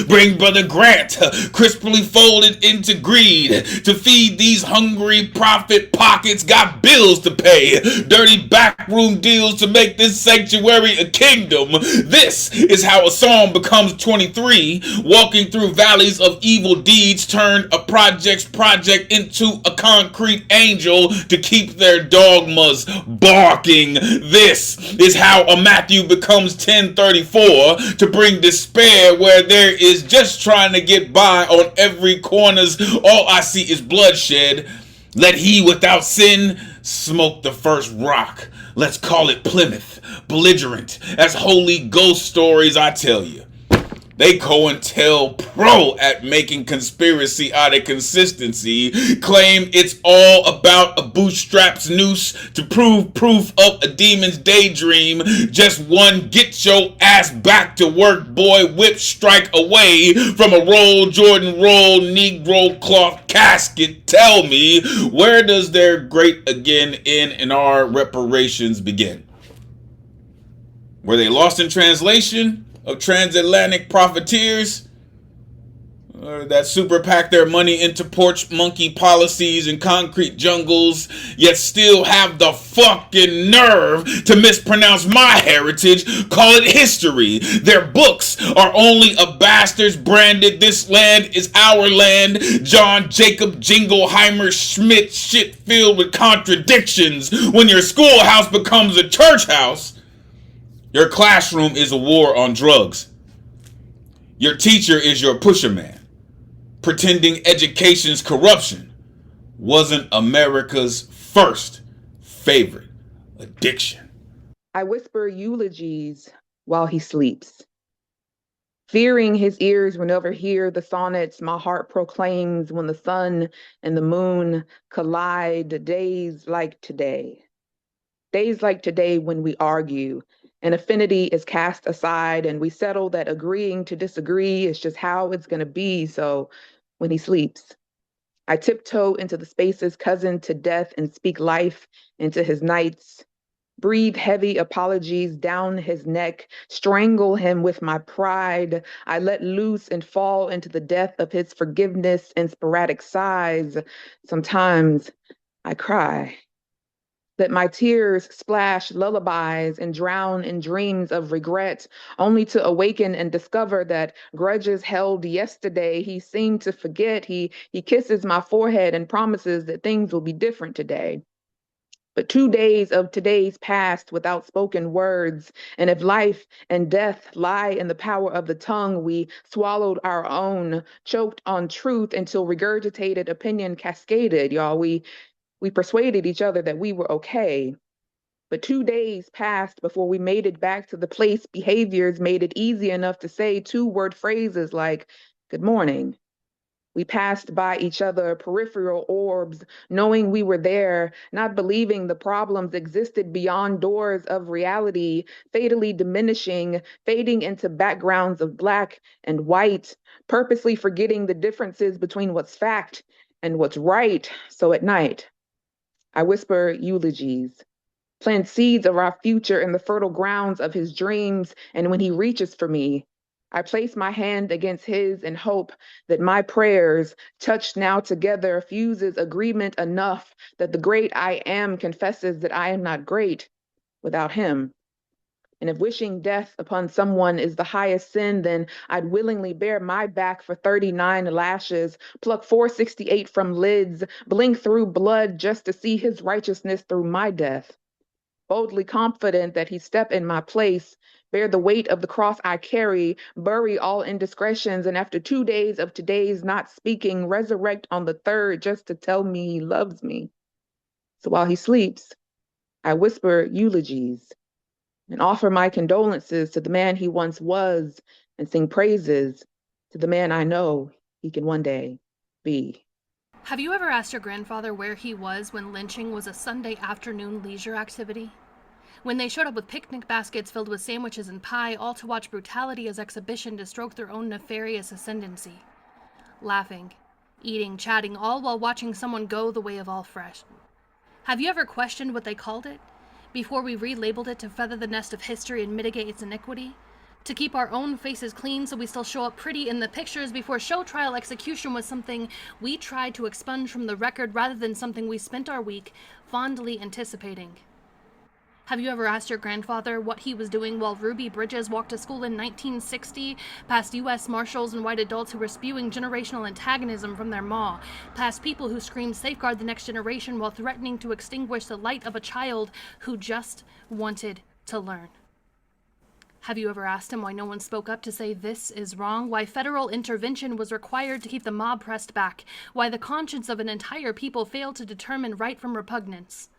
Bring Brother Grant, crisply folded into greed, to feed these hungry prophet pockets. Got bills to pay, dirty backroom deals to make this sanctuary a kingdom. This is how a psalm becomes 23, walking through valleys of evil deeds, turn a project into a concrete angel to keep their dogmas barking. This is how a Matthew becomes 1034, to bring despair where there is just trying to get by on every corner's. All I see is bloodshed. Let he without sin smoke the first rock. Let's call it Plymouth, belligerent as Holy Ghost stories I tell you. They COINTELPRO at making conspiracy out of consistency, claim it's all about a bootstrap's noose to prove proof of a demon's daydream. Just one get your ass back to work, boy, whip strike away from a roll Jordan roll Negro cloth casket. Tell me, where does their great again in and our reparations begin? Were they lost in translation of transatlantic profiteers that super pack their money into porch monkey policies and concrete jungles, yet still have the fucking nerve to mispronounce my heritage, call it history? Their books are only a bastard's branded "this land is our land" John Jacob Jingleheimer Schmidt shit filled with contradictions. When your schoolhouse becomes a church house, your classroom is a war on drugs. Your teacher is your pusher man, pretending education's corruption wasn't America's first favorite addiction. I whisper eulogies while he sleeps, fearing his ears will never hear the sonnets my heart proclaims when the sun and the moon collide. Days like today when we argue, and affinity is cast aside, and we settle that agreeing to disagree is just how it's going to be. So when he sleeps, I tiptoe into the spaces cousin to death and speak life into his nights, breathe heavy apologies down his neck, strangle him with my pride. I let loose and fall into the death of his forgiveness in sporadic sighs. Sometimes I cry. Let my tears splash lullabies and drown in dreams of regret, only to awaken and discover that grudges held yesterday he seemed to forget. He kisses my forehead and promises that things will be different today. But 2 days of today's passed without spoken words, and if life and death lie in the power of the tongue, we swallowed our own, choked on truth until regurgitated opinion cascaded, y'all. We persuaded each other that we were okay. But 2 days passed before we made it back to the place behaviors made it easy enough to say 2-word phrases like, good morning. We passed by each other, peripheral orbs, knowing we were there, not believing the problems existed beyond doors of reality, fatally diminishing, fading into backgrounds of black and white, purposely forgetting the differences between what's fact and what's right. So at night, I whisper eulogies, plant seeds of our future in the fertile grounds of his dreams, and when he reaches for me, I place my hand against his and hope that my prayers, touched now together, fuses agreement enough that the great I am confesses that I am not great without him. And if wishing death upon someone is the highest sin, then I'd willingly bear my back for 39 lashes, pluck 468 from lids, blink through blood just to see his righteousness through my death. Boldly confident that he step in my place, bear the weight of the cross I carry, bury all indiscretions, and after 2 days of today's not speaking, resurrect on the third just to tell me he loves me. So while he sleeps, I whisper eulogies and offer my condolences to the man he once was and sing praises to the man I know he can one day be. Have you ever asked your grandfather where he was when lynching was a Sunday afternoon leisure activity? When they showed up with picnic baskets filled with sandwiches and pie, all to watch brutality as exhibition to stroke their own nefarious ascendancy. Laughing, eating, chatting, all while watching someone go the way of all fresh. Have you ever questioned what they called it? Before we relabeled it to feather the nest of history and mitigate its iniquity? To keep our own faces clean so we still show up pretty in the pictures before show trial execution was something we tried to expunge from the record rather than something we spent our week fondly anticipating. Have you ever asked your grandfather what he was doing while Ruby Bridges walked to school in 1960, past U.S. Marshals and white adults who were spewing generational antagonism from their maw, past people who screamed safeguard the next generation while threatening to extinguish the light of a child who just wanted to learn? Have you ever asked him why no one spoke up to say this is wrong? Why federal intervention was required to keep the mob pressed back? Why the conscience of an entire people failed to determine right from repugnance?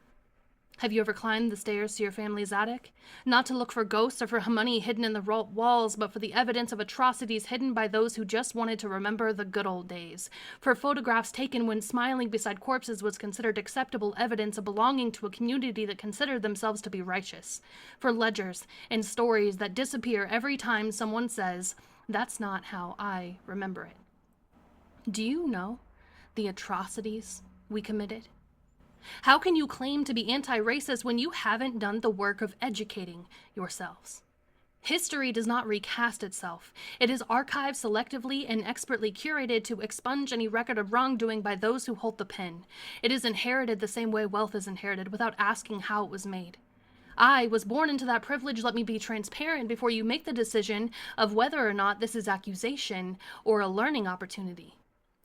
Have you ever climbed the stairs to your family's attic? Not to look for ghosts or for money hidden in the walls, but for the evidence of atrocities hidden by those who just wanted to remember the good old days. For photographs taken when smiling beside corpses was considered acceptable evidence of belonging to a community that considered themselves to be righteous. For ledgers and stories that disappear every time someone says, "That's not how I remember it." Do you know the atrocities we committed? How can you claim to be anti-racist when you haven't done the work of educating yourselves? History does not recast itself. It is archived selectively and expertly curated to expunge any record of wrongdoing by those who hold the pen. It is inherited the same way wealth is inherited, without asking how it was made. I was born into that privilege. Let me be transparent before you make the decision of whether or not this is accusation or a learning opportunity.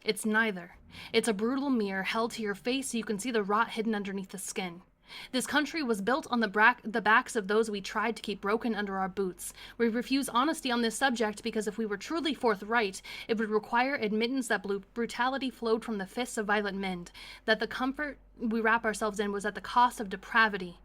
It's neither. It's a brutal mirror held to your face so you can see the rot hidden underneath the skin. This country was built on the backs of those we tried to keep broken under our boots. We refuse honesty on this subject because if we were truly forthright, it would require admittance that brutality flowed from the fists of violent men, that the comfort we wrap ourselves in was at the cost of depravity,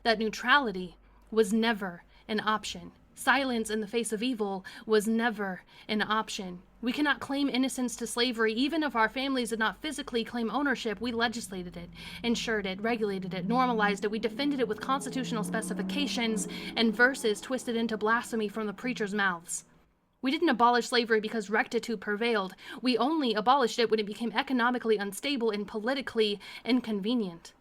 that neutrality was never an option. Silence in the face of evil was never an option. We cannot claim innocence to slavery. Even if our families did not physically claim ownership, we legislated it, ensured it, regulated it, normalized it. We defended it with constitutional specifications and verses twisted into blasphemy from the preachers' mouths. We didn't abolish slavery because rectitude prevailed. We only abolished it when it became economically unstable and politically inconvenient.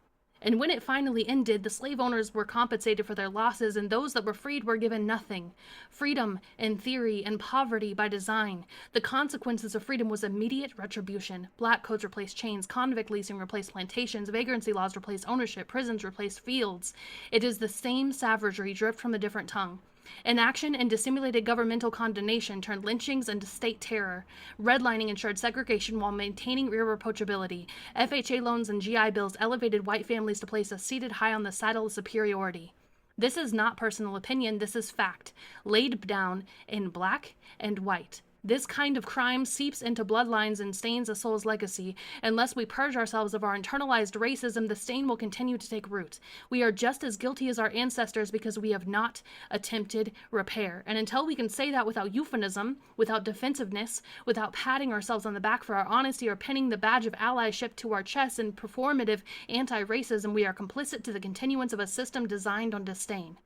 And when it finally ended, the slave owners were compensated for their losses, and those that were freed were given nothing. Freedom in theory and poverty by design. The consequences of freedom was immediate retribution. Black codes replaced chains, convict leasing replaced plantations, vagrancy laws replaced ownership, prisons replaced fields. It is the same savagery dripped from a different tongue. Inaction and dissimulated governmental condemnation turned lynchings into state terror. Redlining ensured segregation while maintaining irreproachability. FHA loans and GI Bills elevated white families to places seated high on the saddle of superiority. This is not personal opinion, this is fact, laid down in black and white. This kind of crime seeps into bloodlines and stains a soul's legacy. Unless we purge ourselves of our internalized racism, the stain will continue to take root. We are just as guilty as our ancestors because we have not attempted repair. And until we can say that without euphemism, without defensiveness, without patting ourselves on the back for our honesty or pinning the badge of allyship to our chests in performative anti-racism, we are complicit to the continuance of a system designed on disdain.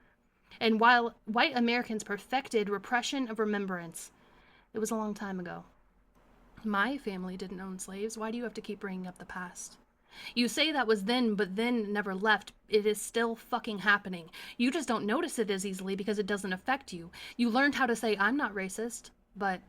And while white Americans perfected repression of remembrance, it was a long time ago. My family didn't own slaves. Why do you have to keep bringing up the past? You say that was then, but then never left. It is still fucking happening. You just don't notice it as easily because it doesn't affect you. You learned how to say, "I'm not racist," but...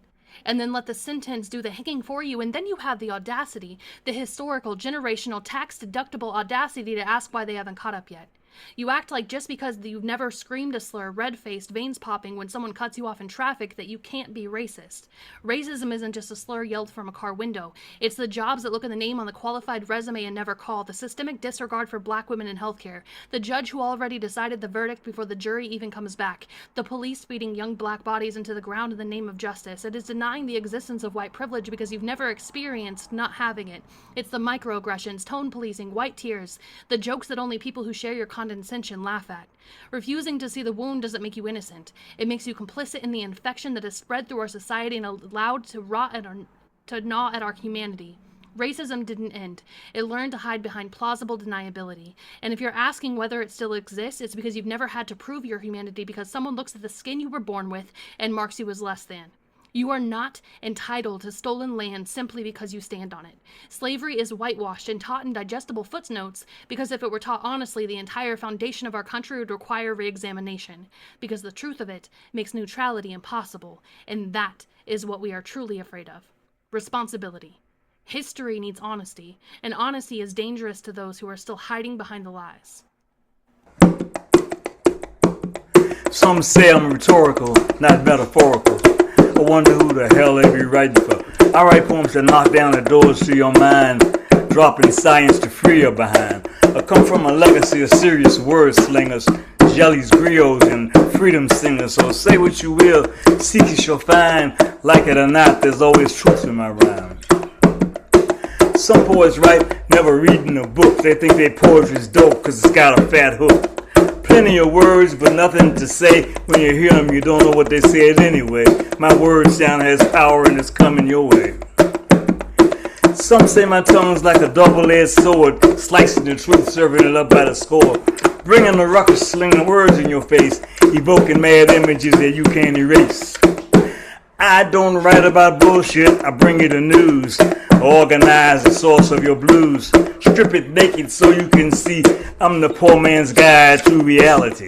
and then let the sentence do the hanging for you, and then you have the audacity, the historical, generational, tax-deductible audacity to ask why they haven't caught up yet. You act like just because you've never screamed a slur, red-faced, veins popping when someone cuts you off in traffic that you can't be racist. Racism isn't just a slur yelled from a car window. It's the jobs that look at the name on the qualified resume and never call, the systemic disregard for black women in healthcare, the judge who already decided the verdict before the jury even comes back, the police beating young black bodies into the ground in the name of justice. It is denying the existence of white privilege because you've never experienced not having it. It's the microaggressions, tone policing, white tears, the jokes that only people who share your condescension laugh at. Refusing to see the wound doesn't make you innocent. It makes you complicit in the infection that has spread through our society and allowed to gnaw at our humanity. Racism didn't end. It learned to hide behind plausible deniability. And if you're asking whether it still exists, it's because you've never had to prove your humanity because someone looks at the skin you were born with and marks you as less than. You are not entitled to stolen land simply because you stand on it. Slavery is whitewashed and taught in digestible footnotes because if it were taught honestly, the entire foundation of our country would require re-examination, because the truth of it makes neutrality impossible, and that is what we are truly afraid of. Responsibility. History needs honesty, and honesty is dangerous to those who are still hiding behind the lies. Some say I'm rhetorical, not metaphorical. I wonder who the hell they be writing for. I write poems that knock down the doors to your mind, dropping science to free your behind. I come from a legacy of serious word slingers, jellies, griots, and freedom singers. So say what you will, seek you shall find. Like it or not, there's always truth in my rhyme. Some poets write never reading a book. They think their poetry's dope cause it's got a fat hook. Plenty of words but nothing to say. When you hear them you don't know what they said anyway. My word sound has power and it's coming your way. Some say my tongue's like a double-edged sword, slicing the truth, serving it up by the score. Bringing the ruckus, slinging words in your face, evoking mad images that you can't erase. I don't write about bullshit, I bring you the news. Organize the source of your blues. Strip it naked so you can see I'm the poor man's guide to reality.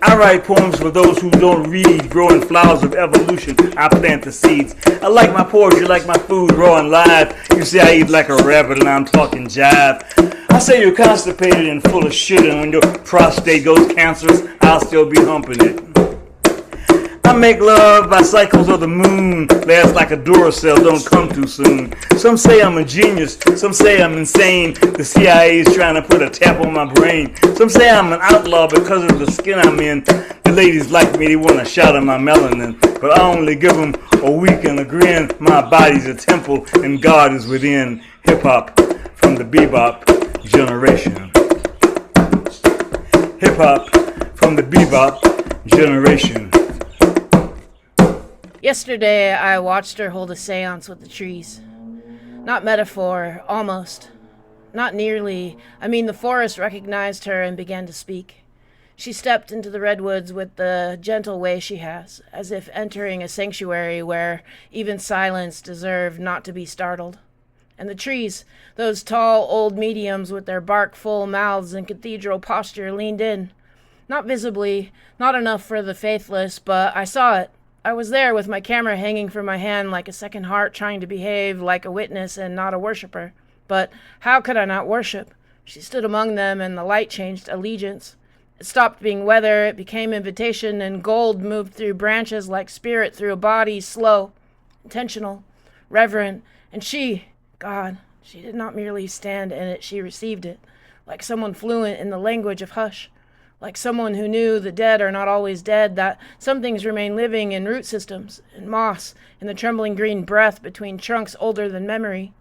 I write poems for those who don't read, growing flowers of evolution. I plant the seeds. I like my poetry like my food, raw and live. You say I eat like a rabbit and I'm talking jive. I say you're constipated and full of shit, and when your prostate goes cancerous, I'll still be humping it. I make love by cycles of the moon. Last like a Duracell, don't come too soon. Some say I'm a genius, some say I'm insane. The CIA's trying to put a tap on my brain. Some say I'm an outlaw because of the skin I'm in. The ladies like me, they want a shot of my melanin. But I only give them a week and a grin. My body's a temple and God is within. Hip-hop from the bebop generation. Hip-hop from the bebop generation. Yesterday, I watched her hold a seance with the trees. Not metaphor, almost. Not nearly. I mean, the forest recognized her and began to speak. She stepped into the redwoods with the gentle way she has, as if entering a sanctuary where even silence deserved not to be startled. And the trees, those tall old mediums with their bark full mouths and cathedral posture, leaned in. Not visibly, not enough for the faithless, but I saw it. I was there with my camera hanging from my hand like a second heart, trying to behave like a witness and not a worshiper. But how could I not worship? She stood among them and the light changed allegiance. It stopped being weather, it became invitation, and gold moved through branches like spirit through a body, slow, intentional, reverent. And she, God, she did not merely stand in it, she received it, like someone fluent in the language of hush. Like someone who knew the dead are not always dead, that some things remain living in root systems, in moss, in the trembling green breath between trunks older than memory.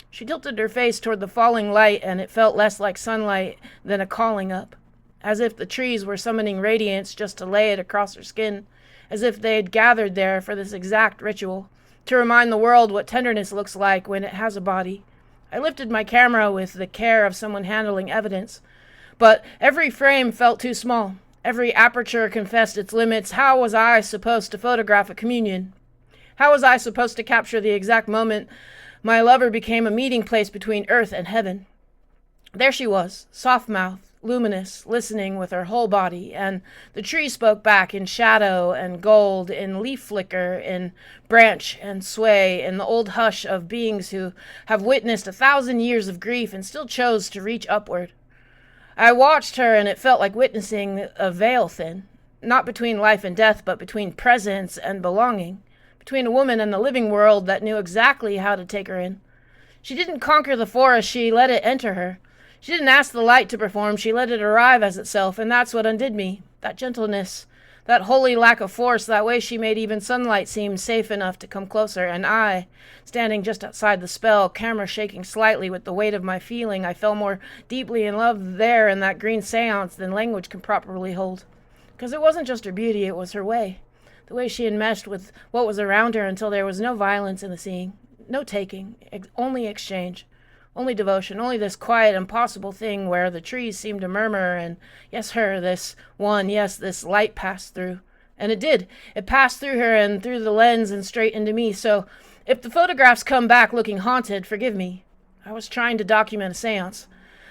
She tilted her face toward the falling light, and it felt less like sunlight than a calling up, as if the trees were summoning radiance just to lay it across her skin, as if they had gathered there for this exact ritual, to remind the world what tenderness looks like when it has a body. I lifted my camera with the care of someone handling evidence, but every frame felt too small. Every aperture confessed its limits. How was I supposed to photograph a communion? How was I supposed to capture the exact moment my lover became a meeting place between earth and heaven? There she was, soft-mouthed, luminous, listening with her whole body, and the tree spoke back in shadow and gold, in leaf flicker, in branch and sway, in the old hush of beings who have witnessed 1,000 years of grief and still chose to reach upward. I watched her, and it felt like witnessing a veil thin, not between life and death, but between presence and belonging, between a woman and the living world that knew exactly how to take her in. She didn't conquer the forest, she let it enter her. She didn't ask the light to perform, she let it arrive as itself, and that's what undid me. That gentleness, that holy lack of force, that way she made even sunlight seem safe enough to come closer, and I, standing just outside the spell, camera shaking slightly with the weight of my feeling, I fell more deeply in love there in that green seance than language can properly hold. Because it wasn't just her beauty, it was her way. The way she enmeshed with what was around her until there was no violence in the seeing, no taking, only exchange. Only devotion, only this quiet, impossible thing where the trees seemed to murmur, and yes, her, this one, yes, this light passed through. And it did. It passed through her and through the lens and straight into me. So if the photographs come back looking haunted, forgive me. I was trying to document a seance.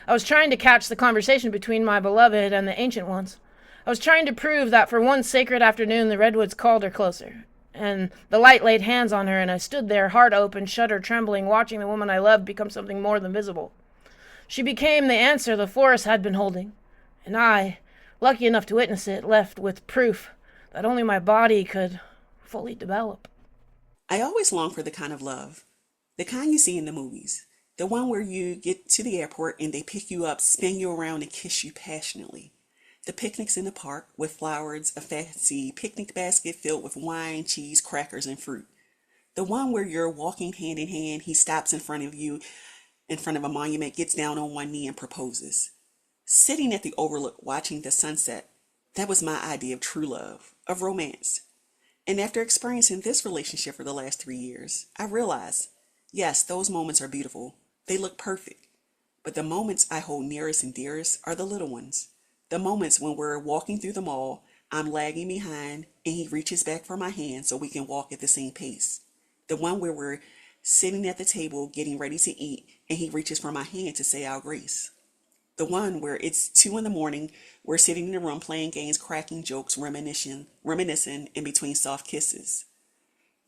I was trying to catch the conversation between my beloved and the ancient ones. I was trying to prove that for one sacred afternoon the redwoods called her closer. And the light laid hands on her, and I stood there, heart open, shudder trembling, watching the woman I loved become something more than visible. She became the answer the forest had been holding, and I, lucky enough to witness it, left with proof that only my body could fully develop. I always long for the kind of love, the kind you see in the movies, the one where you get to the airport and they pick you up, spin you around, and kiss you passionately. The picnics in the park with flowers, a fancy picnic basket filled with wine, cheese, crackers, and fruit. The one where you're walking hand in hand, he stops in front of you, in front of a monument, gets down on one knee and proposes. Sitting at the overlook watching the sunset, that was my idea of true love, of romance. And after experiencing this relationship for the last 3 years, I realized, yes, those moments are beautiful. They look perfect. But the moments I hold nearest and dearest are the little ones. The moments when we're walking through the mall, I'm lagging behind, and he reaches back for my hand so we can walk at the same pace. The one where we're sitting at the table getting ready to eat, and he reaches for my hand to say our grace. The one where it's 2 a.m, we're sitting in the room playing games, cracking jokes, reminiscing in between soft kisses.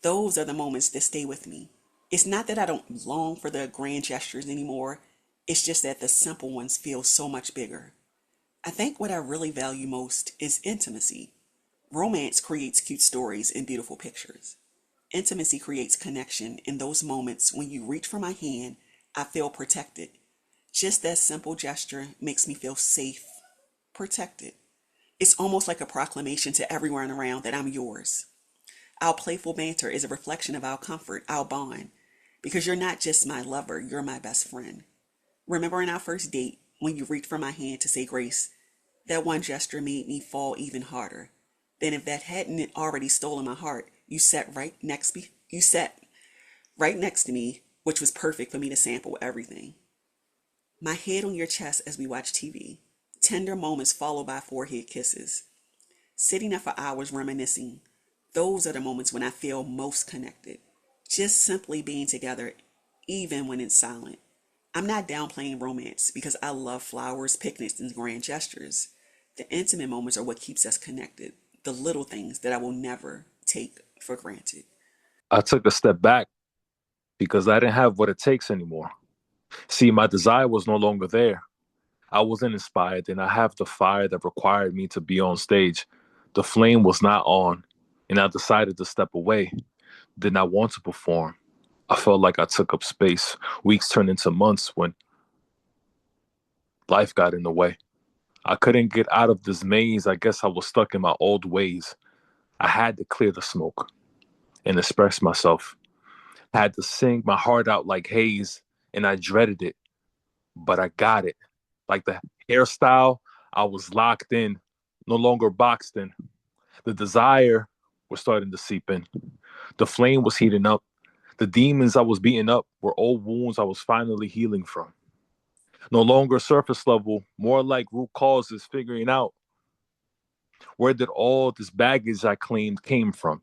Those are the moments that stay with me. It's not that I don't long for the grand gestures anymore. It's just that the simple ones feel so much bigger. I think what I really value most is intimacy. Romance creates cute stories and beautiful pictures. Intimacy creates connection in those moments when you reach for my hand, I feel protected. Just that simple gesture makes me feel safe, protected. It's almost like a proclamation to everyone around that I'm yours. Our playful banter is a reflection of our comfort, our bond, because you're not just my lover, you're my best friend. Remember in our first date, when you reached for my hand to say grace, that one gesture made me fall even harder. Then if that hadn't already stolen my heart, you sat right next to me, which was perfect for me to sample everything. My head on your chest as we watch TV. Tender moments followed by forehead kisses. Sitting there for hours reminiscing. Those are the moments when I feel most connected. Just simply being together, even when it's silent. I'm not downplaying romance because I love flowers, picnics, and grand gestures. The intimate moments are what keeps us connected. The little things that I will never take for granted. I took a step back because I didn't have what it takes anymore. See, my desire was no longer there. I wasn't inspired, and I have the fire that required me to be on stage. The flame was not on, and I decided to step away. Did not want to perform. I felt like I took up space. Weeks turned into months when life got in the way. I couldn't get out of this maze. I guess I was stuck in my old ways. I had to clear the smoke and express myself. I had to sing my heart out like haze, and I dreaded it, but I got it. Like the hairstyle, I was locked in, no longer boxed in. The desire was starting to seep in. The flame was heating up. The demons I was beating up were old wounds I was finally healing from. No longer surface level, more like root causes, figuring out where did all this baggage I claimed came from.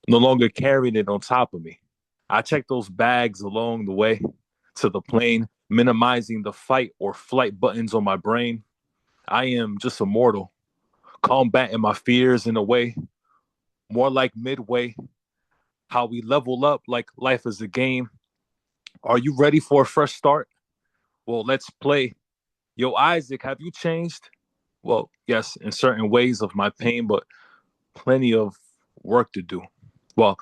No longer carrying it on top of me. I checked those bags along the way to the plane, minimizing the fight or flight buttons on my brain. I am just a mortal, combating my fears in a way, more like midway, how we level up like life is a game. Are you ready for a fresh start? Well, let's play. Yo, Isaac, have you changed? Well, yes, in certain ways of my pain, but plenty of work to do. Well,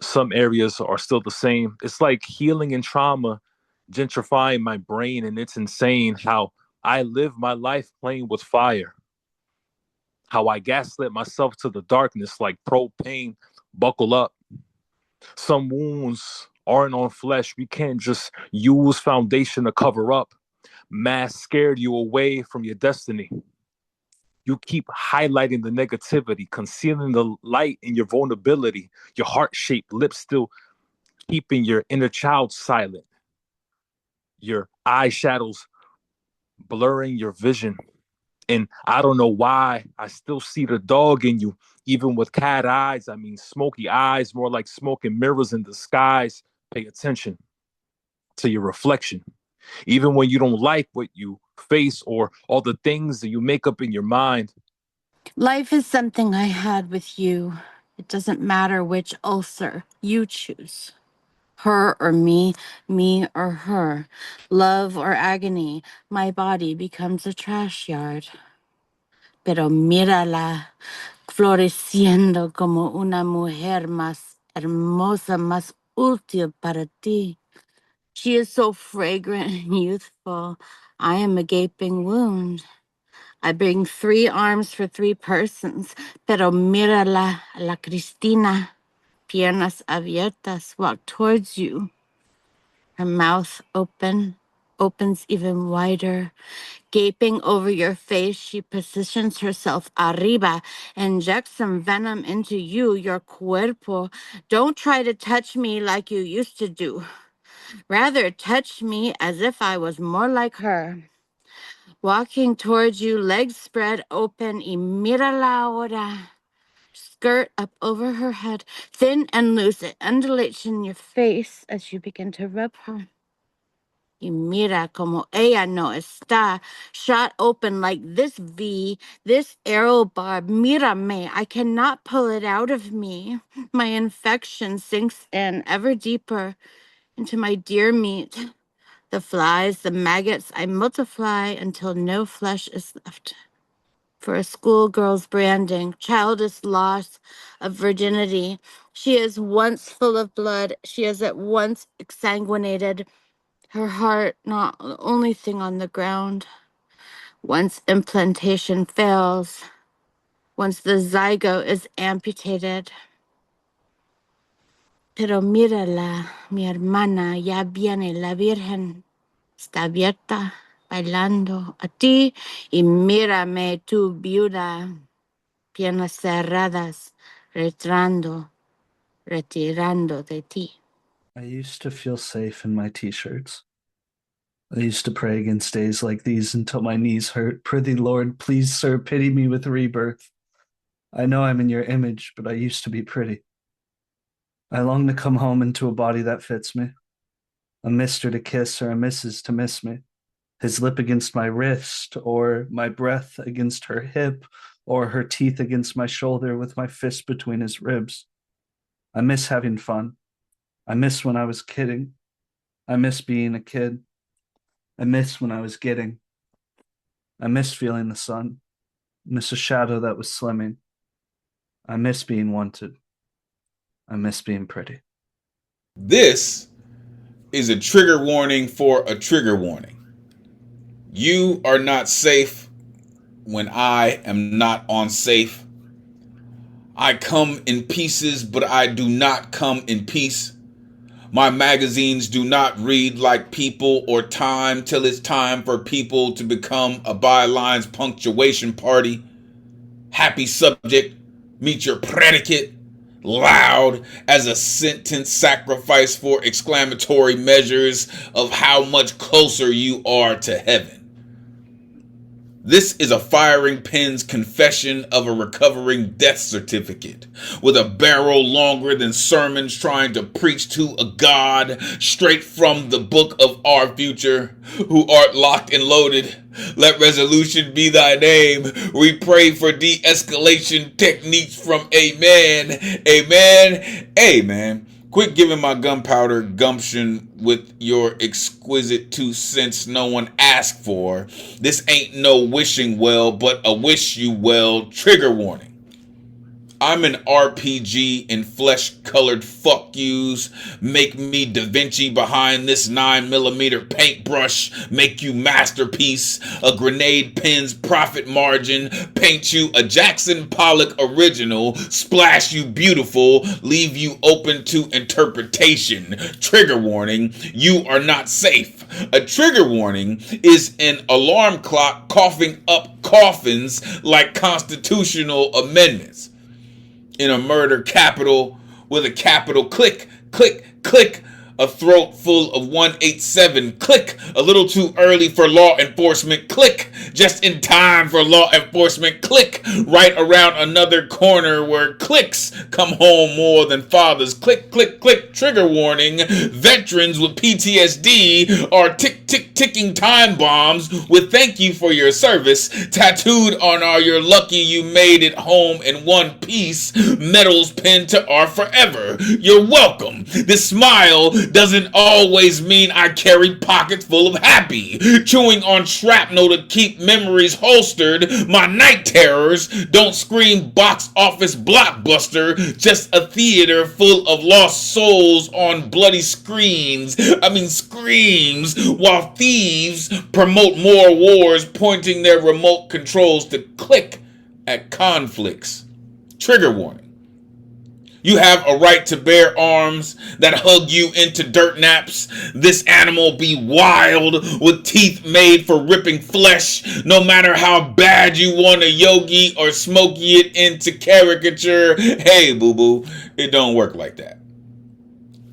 some areas are still the same. It's like healing and trauma, gentrifying my brain, and it's insane how I live my life playing with fire. How I gaslit myself to the darkness like propane. Buckle up. Some wounds aren't on flesh. We can't just use foundation to cover up. Mass scared you away from your destiny. You keep highlighting the negativity, concealing the light in your vulnerability, your heart-shaped lips still keeping your inner child silent, your eyeshadows blurring your vision. And I don't know why I still see the dog in you, even with cat eyes. I mean, smoky eyes, more like smoking mirrors in disguise. Pay attention to your reflection. Even when you don't like what you face or all the things that you make up in your mind. Life is something I had with you. It doesn't matter which ulcer you choose. Her or me or her. Love or agony, my body becomes a trash yard. Pero mírala, floreciendo como una mujer más hermosa, más útil para ti. She is so fragrant and youthful. I am a gaping wound. I bring 3 arms for 3 persons. Pero mírala, la Cristina. piernas abiertas, walk towards you. Her mouth opens even wider. Gaping over your face, she positions herself arriba, injects some venom into you, your cuerpo. Don't try to touch me like you used to do. Rather, touch me as if I was more like her. Walking towards you, legs spread open, y mírala ahora. Skirt up over her head, thin and loose. It undulates in your face as you begin to rub her. Y mira como ella no está, shot open like this V, this arrow barb. Mírame, I cannot pull it out of me. My infection sinks in ever deeper into my dear meat. The flies, the maggots, I multiply until no flesh is left. For a schoolgirl's branding, childish loss of virginity. She is once full of blood. She is at once exsanguinated. Her heart, not the only thing on the ground. Once implantation fails, once the zygote is amputated. Pero mírala, mi hermana, ya viene la Virgen. Está abierta, bailando a ti, y mírame, tu viuda, piernas cerradas, retirando de ti. I used to feel safe in my t-shirts. I used to pray against days like these until my knees hurt. Prithee, Lord, please, sir, pity me with rebirth. I know I'm in your image, but I used to be pretty. I long to come home into a body that fits me. A mister to kiss or a missus to miss me. His lip against my wrist, or my breath against her hip, or her teeth against my shoulder with my fist between his ribs. I miss having fun. I miss when I was kidding. I miss being a kid. I miss when I was getting. I miss feeling the sun. I miss a shadow that was slimming. I miss being wanted. I miss being pretty. This is a trigger warning for a trigger warning. You are not safe when I am not on safe. I come in pieces, but I do not come in peace. My magazines do not read like People or Time till it's time for people to become a bylines punctuation party. Happy subject, meet your predicate. Loud as a sentence sacrifice for exclamatory measures of how much closer you are to heaven. This is a firing pin's confession of a recovering death certificate, with a barrel longer than sermons trying to preach to a God, straight from the book of our future, who art locked and loaded. Let resolution be thy name. We pray for de-escalation techniques from amen, amen, amen. Quit giving my gunpowder gumption with your exquisite 2 cents no one asked for. This ain't no wishing well, but a wish you well trigger warning. I'm an RPG in flesh-colored fuck yous. Make me Da Vinci behind this 9mm paintbrush. Make you masterpiece. A grenade pin's profit margin. Paint you a Jackson Pollock original. Splash you beautiful. Leave you open to interpretation. Trigger warning. You are not safe. A trigger warning is an alarm clock coughing up coffins like constitutional amendments. In a murder capital with a capital click, click, click. A throat full of 187, click. A little too early for law enforcement, click. Just in time for law enforcement, click. Right around another corner where clicks come home more than fathers, click, click, click. Trigger warning. Veterans with PTSD are ticking time bombs with thank you for your service tattooed on our you're lucky you made it home in one piece. Medals pinned to our forever. You're welcome. This smile doesn't always mean I carry pockets full of happy. Chewing on shrapnel to keep memories holstered. My night terrors don't scream box office blockbuster. Just a theater full of lost souls on bloody screens. Screams. While thieves promote more wars, pointing their remote controls to click at conflicts. Trigger warning. You have a right to bear arms that hug you into dirt naps. This animal be wild with teeth made for ripping flesh. No matter how bad you want to yogi or smoky it into caricature. Hey, boo-boo, it don't work like that.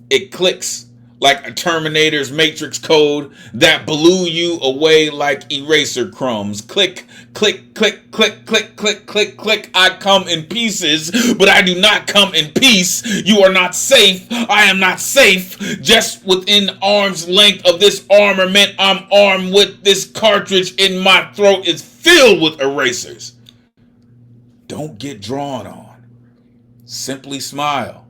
It clicks like a Terminator's matrix code that blew you away like eraser crumbs. Click, click, click, click, click, click, click, click. I come in pieces, but I do not come in peace. You are not safe. I am not safe. Just within arm's length of this armament, I'm armed with this cartridge in my throat is filled with erasers. Don't get drawn on. Simply smile.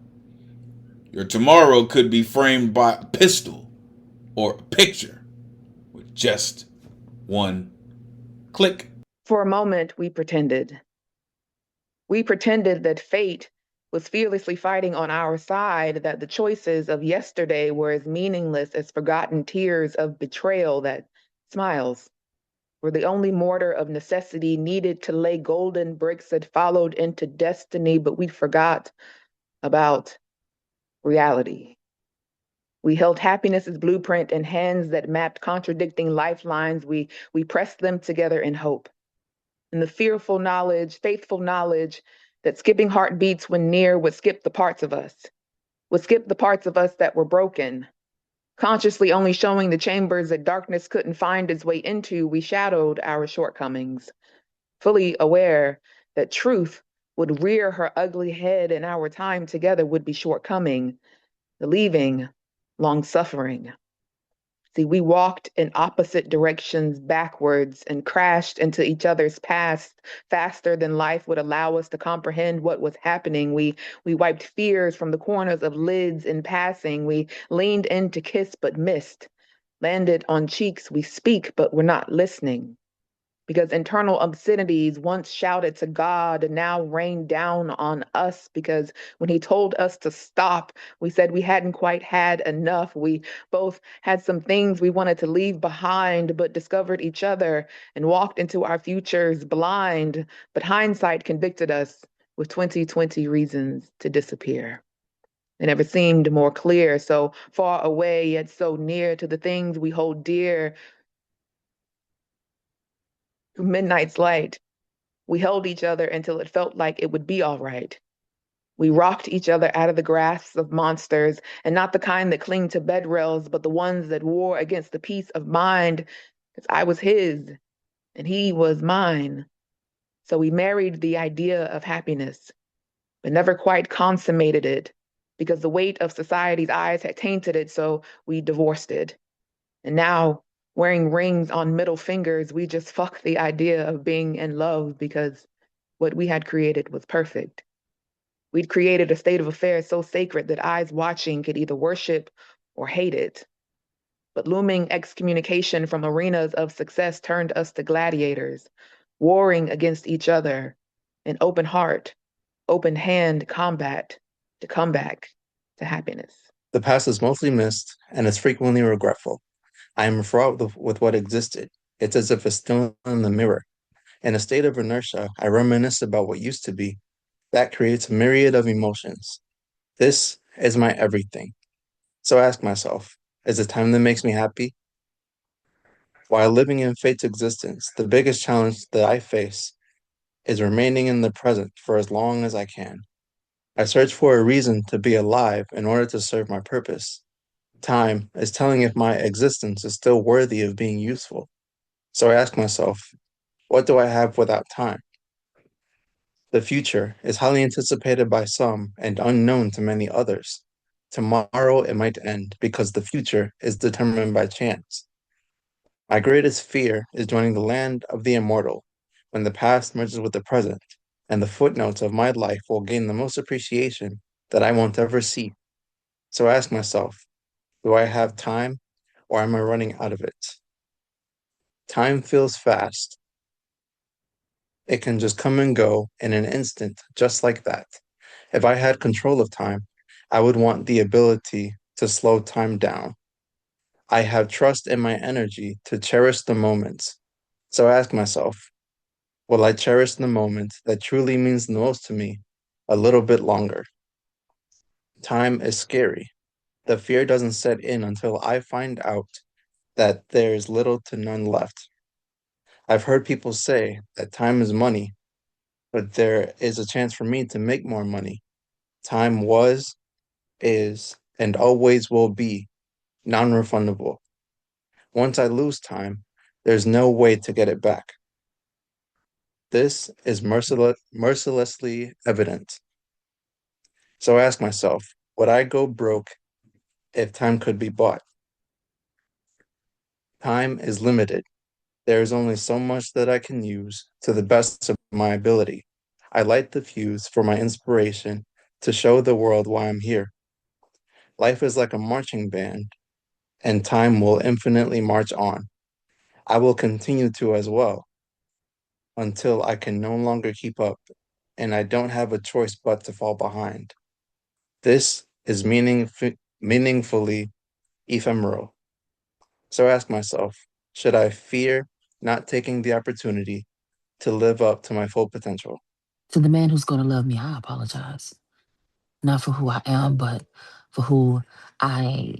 Your tomorrow could be framed by a pistol or a picture with just one click. For a moment, we pretended. We pretended that fate was fearlessly fighting on our side, that the choices of yesterday were as meaningless as forgotten tears of betrayal, that smiles were the only mortar of necessity needed to lay golden bricks that followed into destiny, but we forgot about reality. We held happiness's blueprint in hands that mapped contradicting lifelines. We pressed them together in hope. In the fearful knowledge, faithful knowledge that skipping heartbeats when near would skip the parts of us, that were broken. Consciously only showing the chambers that darkness couldn't find its way into, we shadowed our shortcomings, fully aware that truth would rear her ugly head and our time together would be shortcoming, the leaving long suffering. See, we walked in opposite directions backwards and crashed into each other's past faster than life would allow us to comprehend what was happening. We wiped fears from the corners of lids in passing. We leaned in to kiss but missed, landed on cheeks we speak but were not listening. Because internal obscenities once shouted to God now rained down on us, because when he told us to stop, we said we hadn't quite had enough. We both had some things we wanted to leave behind, but discovered each other and walked into our futures blind. But hindsight convicted us with 2020 reasons to disappear. It never seemed more clear, so far away yet so near to the things we hold dear. Through midnight's light, we held each other until it felt like it would be all right. We rocked each other out of the grasps of monsters, and not the kind that cling to bed rails, but the ones that war against the peace of mind, because I was his and he was mine. So we married the idea of happiness, but never quite consummated it, because the weight of society's eyes had tainted it, so we divorced it. And now, wearing rings on middle fingers, we just fuck the idea of being in love because what we had created was perfect. We'd created a state of affairs so sacred that eyes watching could either worship or hate it. But looming excommunication from arenas of success turned us to gladiators, warring against each other in open heart, open hand combat to come back to happiness. The past is mostly missed and is frequently regretful. I am fraught with what existed. It's as if it's still in the mirror. In a state of inertia, I reminisce about what used to be. That creates a myriad of emotions. This is my everything. So I ask myself, is it time that makes me happy? While living in fate's existence, the biggest challenge that I face is remaining in the present for as long as I can. I search for a reason to be alive in order to serve my purpose. Time is telling if my existence is still worthy of being useful. So I ask myself, what do I have without time? The future is highly anticipated by some and unknown to many others. Tomorrow it might end because the future is determined by chance. My greatest fear is joining the land of the immortal, when the past merges with the present, and the footnotes of my life will gain the most appreciation that I won't ever see. So I ask myself, do I have time, or am I running out of it? Time feels fast. It can just come and go in an instant, just like that. If I had control of time, I would want the ability to slow time down. I have trust in my energy to cherish the moments. So I ask myself, will I cherish the moment that truly means the most to me a little bit longer? Time is scary. The fear doesn't set in until I find out that there's little to none left. I've heard people say that time is money, but there is a chance for me to make more money. Time was, is, and always will be non refundable. Once I lose time, there's no way to get it back. This is mercilessly evident. So I ask myself, would I go broke if time could be bought? Time is limited. There is only so much that I can use to the best of my ability. I light the fuse for my inspiration to show the world why I'm here. Life is like a marching band, and time will infinitely march on. I will continue to as well until I can no longer keep up, and I don't have a choice but to fall behind. This is meaningfully ephemeral. So I ask myself, should I fear not taking the opportunity to live up to my full potential? To the man who's going to love me, I apologize. Not for who I am, but for who I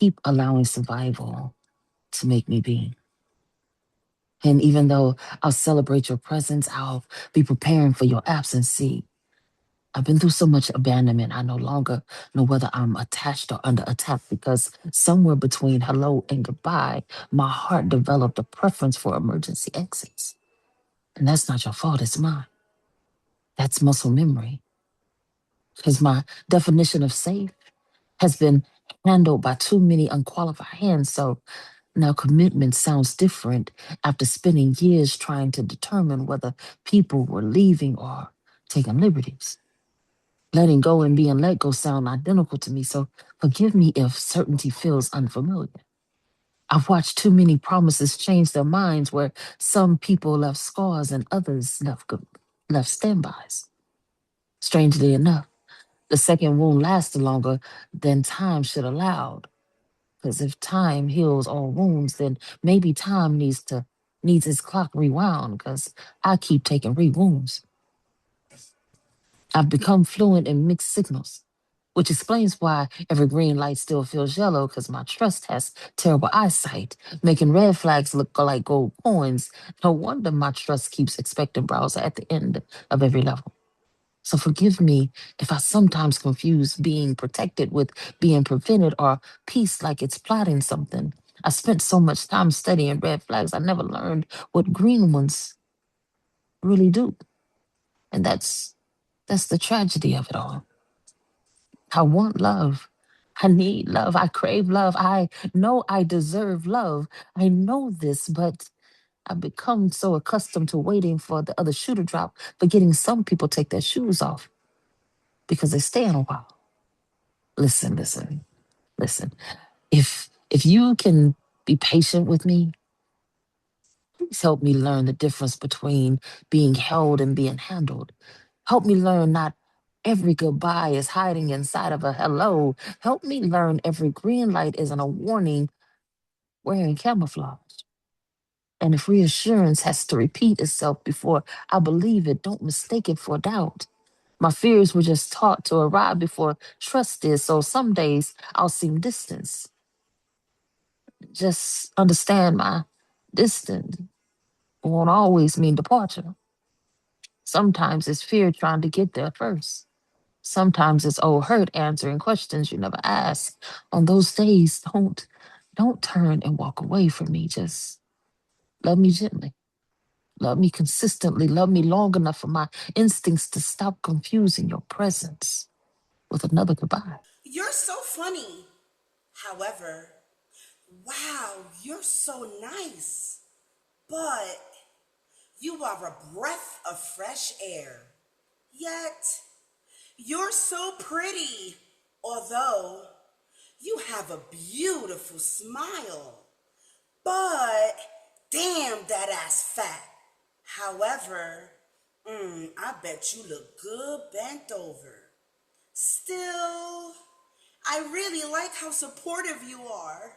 keep allowing survival to make me be. And even though I'll celebrate your presence, I'll be preparing for your absence. See, I've been through so much abandonment, I no longer know whether I'm attached or under attack because somewhere between hello and goodbye, my heart developed a preference for emergency exits. And that's not your fault, it's mine. That's muscle memory. Because my definition of safe has been handled by too many unqualified hands. So now commitment sounds different after spending years trying to determine whether people were leaving or taking liberties. Letting go and being let go sound identical to me, so forgive me if certainty feels unfamiliar. I've watched too many promises change their minds where some people left scars and others left standbys. Strangely enough, the second wound lasted longer than time should allowed. Because if time heals all wounds, then maybe time needs its clock rewound, because I keep taking re-wounds. I've become fluent in mixed signals, which explains why every green light still feels yellow, because my trust has terrible eyesight, making red flags look like gold coins. No wonder my trust keeps expecting browser at the end of every level. So forgive me if I sometimes confuse being protected with being prevented or peace like it's plotting something. I spent so much time studying red flags, I never learned what green ones really do. And that's the tragedy of it all. I want love. I need love. I crave love. I know I deserve love. I know this, but I've become so accustomed to waiting for the other shoe to drop, forgetting some people take their shoes off because they stay in a while. Listen, listen, listen. If you can be patient with me, please help me learn the difference between being held and being handled. Help me learn not every goodbye is hiding inside of a hello. Help me learn every green light isn't a warning wearing camouflage. And if reassurance has to repeat itself before I believe it, don't mistake it for doubt. My fears were just taught to arrive before trust is, so some days I'll seem distant. Just understand my distance won't always mean departure. Sometimes it's fear trying to get there first. Sometimes it's old hurt answering questions you never asked. On those days, don't turn and walk away from me. Just love me gently. Love me consistently. Love me long enough for my instincts to stop confusing your presence with another goodbye. You're so funny. However, wow, you're so nice. But you are a breath of fresh air. Yet, you're so pretty. Although, you have a beautiful smile. But, damn, that ass fat. However, I bet you look good bent over. Still, I really like how supportive you are.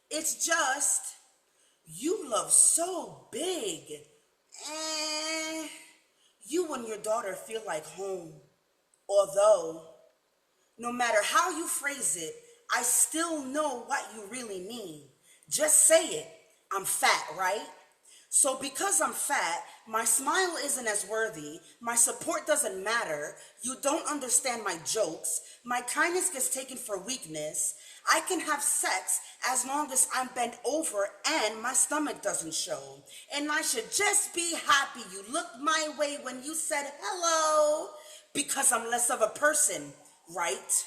It's just, you love so big. You and your daughter feel like home. Although, No matter how you phrase it, I still know what you really mean. Just say it. I'm fat, right? So because I'm fat, my smile isn't as worthy, my support doesn't matter, you don't understand my jokes, my kindness gets taken for weakness, I can have sex as long as I'm bent over and my stomach doesn't show. And I should just be happy you looked my way when you said hello, because I'm less of a person, right?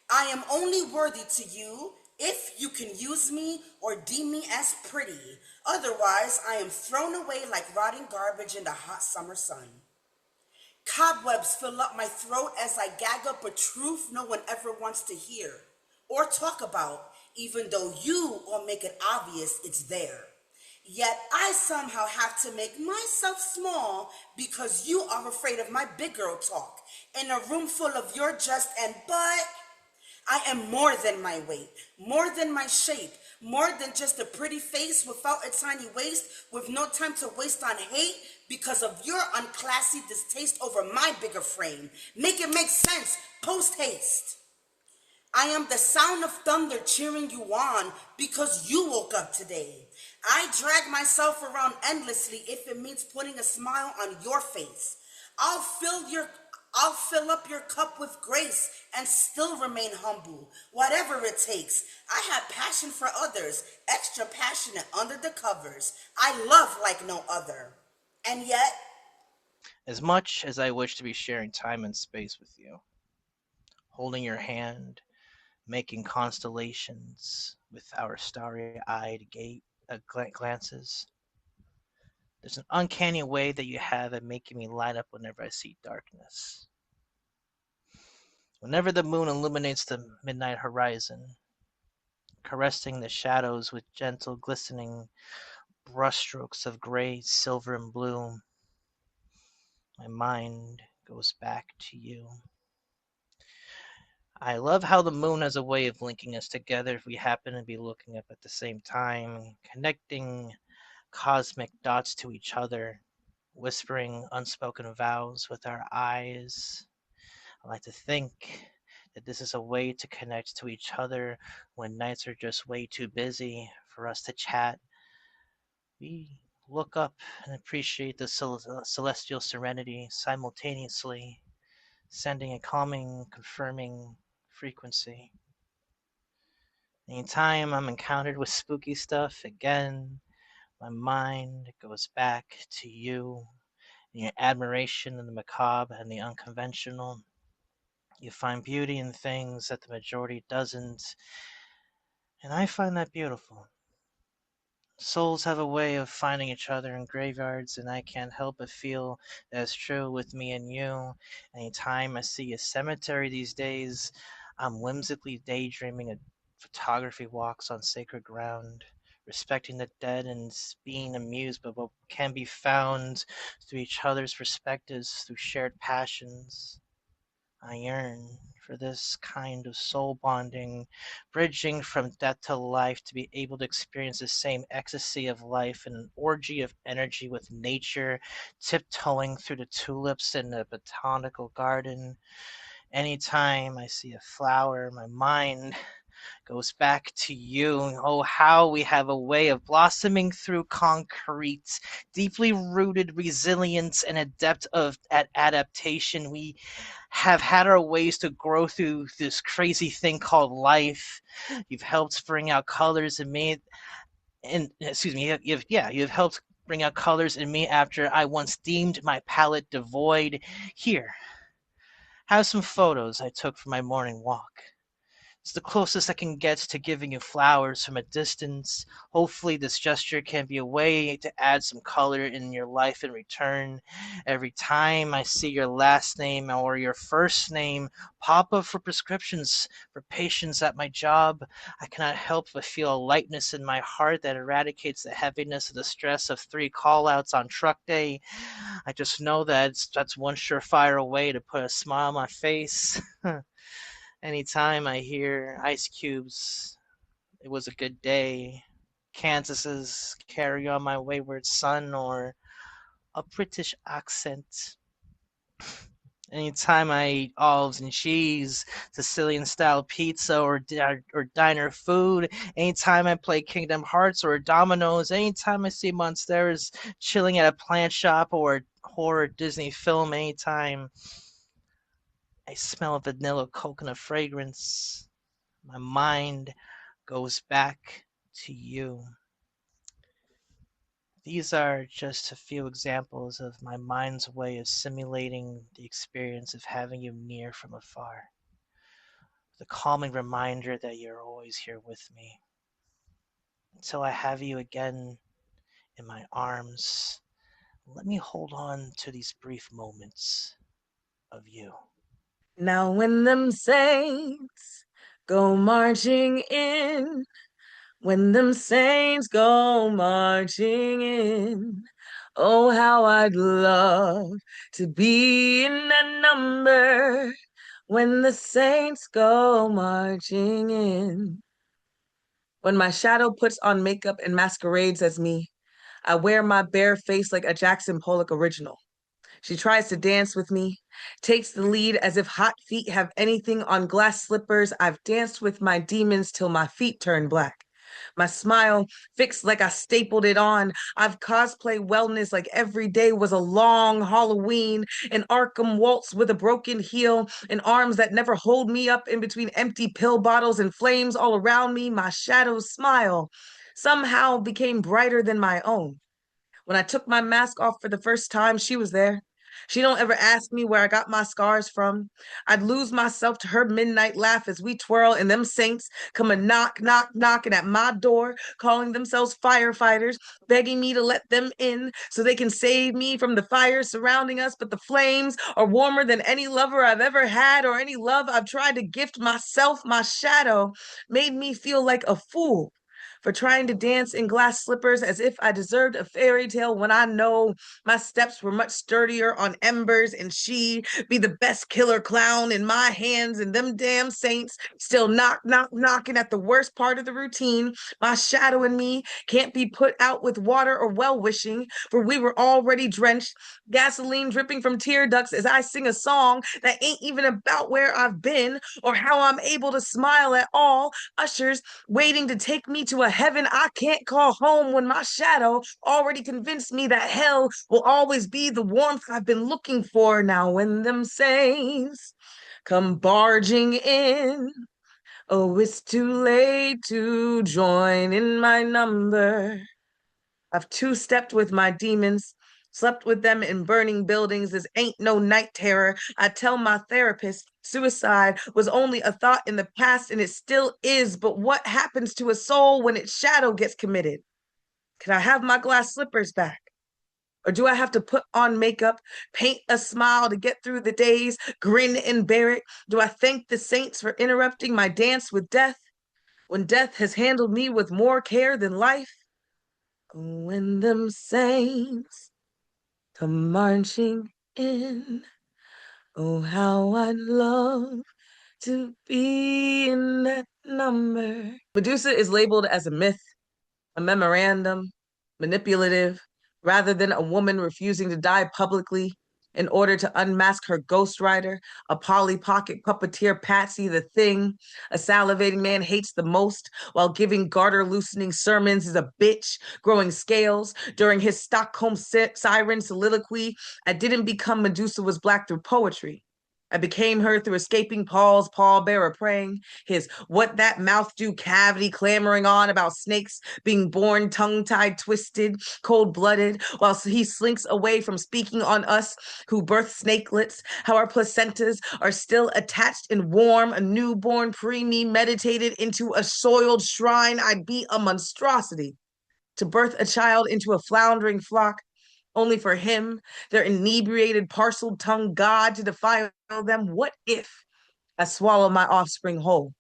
I am only worthy to you if you can use me or deem me as pretty. Otherwise, I am thrown away like rotting garbage in the hot summer sun. Cobwebs fill up my throat as I gag up a truth no one ever wants to hear or talk about, even though you all make it obvious it's there. Yet I somehow have to make myself small because you are afraid of my big girl talk in a room full of your just and but. I am more than my weight, more than my shape, more than just a pretty face without a tiny waist, with no time to waste on hate because of your unclassy distaste over my bigger frame. Make it make sense, post haste. I am the sound of thunder cheering you on because you woke up today. I drag myself around endlessly if it means putting a smile on your face. I'll fill up your cup with grace and still remain humble, whatever it takes. I have passion for others, extra passionate under the covers. I love like no other. And yet, As much as I wish to be sharing time and space with you, holding your hand, making constellations with our starry-eyed glances, there's an uncanny way that you have at making me light up whenever I see darkness. Whenever the moon illuminates the midnight horizon, caressing the shadows with gentle glistening brushstrokes of gray, silver, and blue, my mind goes back to you. I love how the moon has a way of linking us together if we happen to be looking up at the same time, connecting cosmic dots to each other, whispering unspoken vows with our eyes. I like to think that this is a way to connect to each other when nights are just way too busy for us to chat. We look up and appreciate the celestial serenity simultaneously, sending a calming, confirming frequency. Anytime I'm encountered with spooky stuff, again, my mind goes back to you and your admiration of the macabre and the unconventional. You find beauty in things that the majority doesn't, and I find that beautiful. Souls have a way of finding each other in graveyards, and I can't help but feel that's true with me and you. Anytime I see a cemetery these days, I'm whimsically daydreaming of photography walks on sacred ground, respecting the dead and being amused by what can be found through each other's perspectives, through shared passions. I yearn for this kind of soul bonding, bridging from death to life, to be able to experience the same ecstasy of life in an orgy of energy with nature, tiptoeing through the tulips in the botanical garden. Anytime I see a flower, my mind goes back to you. Oh, how we have a way of blossoming through concrete, deeply rooted resilience and a depth of adaptation. We have had our ways to grow through this crazy thing called life. You've helped bring out colors in me, and excuse me, you've helped bring out colors in me after I once deemed my palette devoid. Here, have some photos I took for my morning walk. It's the closest I can get to giving you flowers from a distance. Hopefully, this gesture can be a way to add some color in your life in return. Every time I see your last name or your first name pop up for prescriptions for patients at my job, I cannot help but feel a lightness in my heart that eradicates the heaviness of the stress of 3 callouts on truck day. I just know that that's one surefire way to put a smile on my face. Anytime I hear Ice Cube's "It Was a Good Day," Kansas's "Carry On My Wayward Son," or a British accent, Anytime I eat olives and cheese, Sicilian-style pizza, or diner food. Anytime I play Kingdom Hearts or dominoes. Anytime I see monsters chilling at a plant shop or a horror Disney film. Anytime I smell a vanilla coconut fragrance, my mind goes back to you. These are just a few examples of my mind's way of simulating the experience of having you near from afar. The calming reminder that you're always here with me. Until I have you again in my arms, let me hold on to these brief moments of you. Now when them saints go marching in, when them saints go marching in, oh, how I'd love to be in that number when the saints go marching in. When my shadow puts on makeup and masquerades as me, I wear my bare face like a Jackson Pollock original. She tries to dance with me, takes the lead as if hot feet have anything on glass slippers. I've danced with my demons till my feet turn black. My smile fixed like I stapled it on. I've cosplay wellness like every day was a long Halloween, an Arkham waltz with a broken heel, and arms that never hold me up in between empty pill bottles and flames all around me. My shadow's smile somehow became brighter than my own. When I took my mask off for the first time, she was there. She don't ever ask me where I got my scars from. I'd lose myself to her midnight laugh as we twirl, and them saints come a knocking at my door, calling themselves firefighters, begging me to let them in so they can save me from the fires surrounding us. But the flames are warmer than any lover I've ever had or any love I've tried to gift myself. My shadow made me feel like a fool for trying to dance in glass slippers as if I deserved a fairy tale when I know my steps were much sturdier on embers, and she be the best killer clown in my hands, and them damn saints still knocking at the worst part of the routine. My shadow and me can't be put out with water or well-wishing, for we were already drenched, gasoline dripping from tear ducts as I sing a song that ain't even about where I've been or how I'm able to smile at all. Ushers waiting to take me to a heaven I can't call home when my shadow already convinced me that hell will always be the warmth I've been looking for. Now when them saints come barging in, oh, it's too late to join in my number. I've two-stepped with my demons, slept with them in burning buildings. This ain't no night terror. I tell my therapist suicide was only a thought in the past, and it still is. But what happens to a soul when its shadow gets committed? Can I have my glass slippers back? Or do I have to put on makeup, paint a smile to get through the days, grin and bear it? Do I thank the saints for interrupting my dance with death when death has handled me with more care than life? When them saints come marching in, oh, how I'd love to be in that number. Medusa is labeled as a myth, a memorandum, manipulative, rather than a woman refusing to die publicly in order to unmask her ghostwriter, a Polly Pocket puppeteer Patsy the Thing, a salivating man hates the most while giving garter-loosening sermons is a bitch, growing scales during his Stockholm siren soliloquy. I didn't become Medusa Was Black through poetry. I became her through escaping Paul's pallbearer praying, his what that mouth do cavity clamoring on about snakes being born tongue-tied, twisted, cold-blooded, while he slinks away from speaking on us who birth snakelets, how our placentas are still attached and warm, a newborn pre-me meditated into a soiled shrine. I'd be a monstrosity to birth a child into a floundering flock, only for him, their inebriated, parcel-tongued God, to defile them. What if I swallow my offspring whole,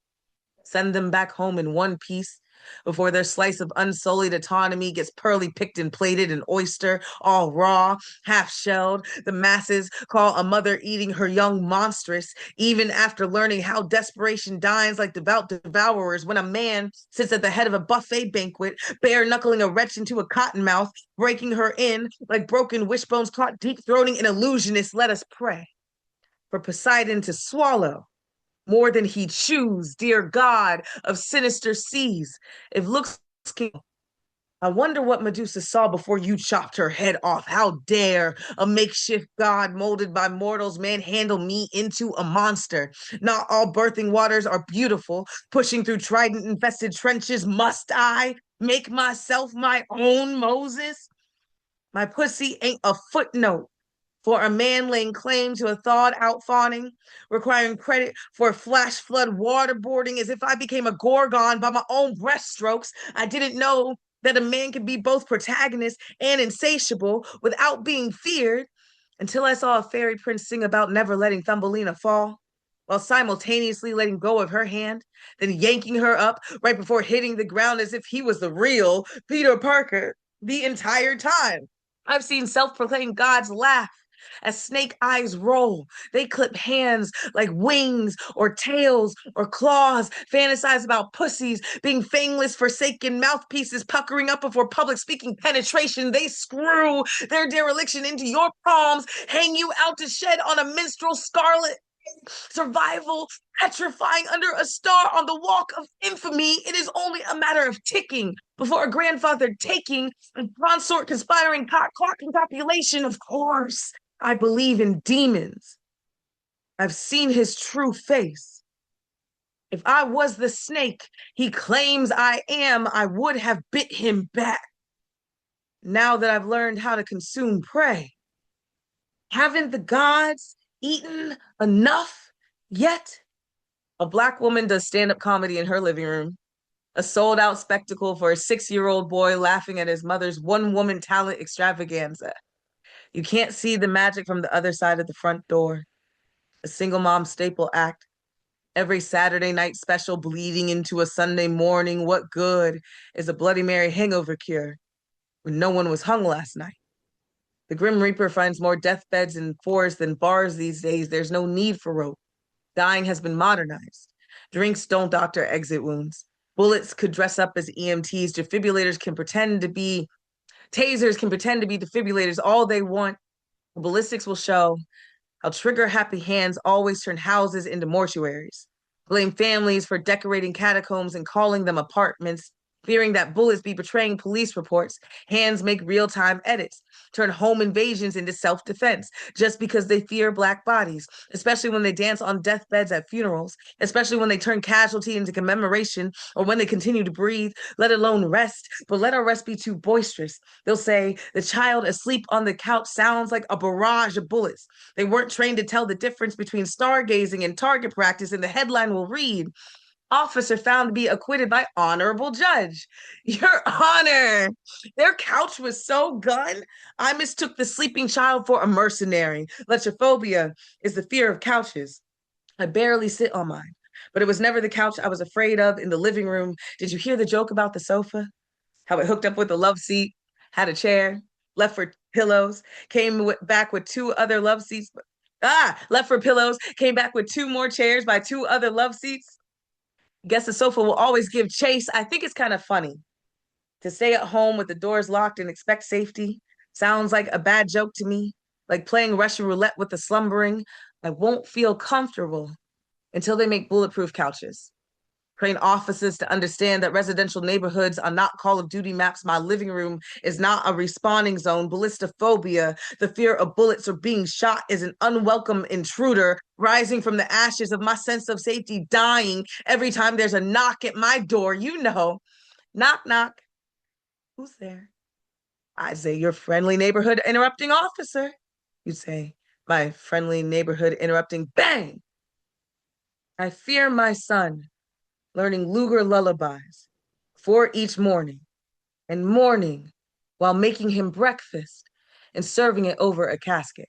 send them back home in one piece before their slice of unsullied autonomy gets pearly picked and plated, an oyster, all raw, half-shelled? The masses call a mother eating her young monstrous, even after learning how desperation dines like devout devourers when a man sits at the head of a buffet banquet, bare-knuckling a wretch into a cottonmouth, breaking her in like broken wishbones caught deep-throating an illusionist. Let us pray for Poseidon to swallow more than he chews, dear God of sinister seas. If looks can, I wonder what Medusa saw before you chopped her head off. How dare a makeshift god molded by mortals manhandle me into a monster? Not all birthing waters are beautiful. Pushing through trident-infested trenches, must I make myself my own Moses? My pussy ain't a footnote for a man laying claim to a thawed-out fawning, requiring credit for flash flood waterboarding as if I became a gorgon by my own breaststrokes. I didn't know that a man could be both protagonist and insatiable without being feared until I saw a fairy prince sing about never letting Thumbelina fall, while simultaneously letting go of her hand, then yanking her up right before hitting the ground as if he was the real Peter Parker the entire time. I've seen self-proclaimed gods laugh as snake eyes roll. They clip hands like wings or tails or claws, fantasize about pussies being fangless, forsaken mouthpieces puckering up before public speaking penetration. They screw their dereliction into your palms, hang you out to shed on a minstrel scarlet. Survival petrifying under a star on the walk of infamy. It is only a matter of ticking before a grandfather taking and consort conspiring clocking copulation. Of course, I believe in demons. I've seen his true face. If I was the snake he claims I am, I would have bit him back. Now that I've learned how to consume prey, haven't the gods eaten enough yet? A Black woman does stand-up comedy in her living room, a sold-out spectacle for a 6-year-old boy laughing at his mother's one-woman talent extravaganza. You can't see the magic from the other side of the front door. A single mom staple act. Every Saturday night special bleeding into a Sunday morning. What good is a Bloody Mary hangover cure when no one was hung last night? The Grim Reaper finds more deathbeds in forests than bars these days. There's no need for rope. Dying has been modernized. Drinks don't doctor exit wounds. Bullets could dress up as EMTs. Defibrillators can pretend to be tasers can pretend to be defibrillators all they want. Ballistics will show how trigger-happy hands always turn houses into mortuaries. Blame families for decorating catacombs and calling them apartments, fearing that bullets be betraying police reports. Hands make real-time edits, turn home invasions into self-defense just because they fear Black bodies, especially when they dance on deathbeds at funerals, especially when they turn casualty into commemoration or when they continue to breathe, let alone rest. But let our rest be too boisterous. They'll say the child asleep on the couch sounds like a barrage of bullets. They weren't trained to tell the difference between stargazing and target practice, and the headline will read, officer found to be acquitted by honorable judge. Your Honor, their couch was so gun, I mistook the sleeping child for a mercenary. Letrophobia is the fear of couches. I barely sit on mine, but it was never the couch I was afraid of in the living room. Did you hear the joke about the sofa? How it hooked up with a love seat, had a chair, left for pillows, back with 2 other love seats. Left for pillows, came back with 2 more chairs by 2 other love seats. Guess the sofa will always give chase. I think it's kind of funny to stay at home with the doors locked and expect safety. Sounds like a bad joke to me, like playing Russian roulette with the slumbering. I won't feel comfortable until they make bulletproof couches. Train officers to understand that residential neighborhoods are not Call of Duty maps. My living room is not a respawning zone. Ballistophobia, the fear of bullets or being shot, is an unwelcome intruder rising from the ashes of my sense of safety, dying every time there's a knock at my door. You know, knock, knock. Who's there? I say, your friendly neighborhood interrupting officer. You say, my friendly neighborhood interrupting bang. I fear my son learning Luger lullabies for each morning and morning while making him breakfast and serving it over a casket.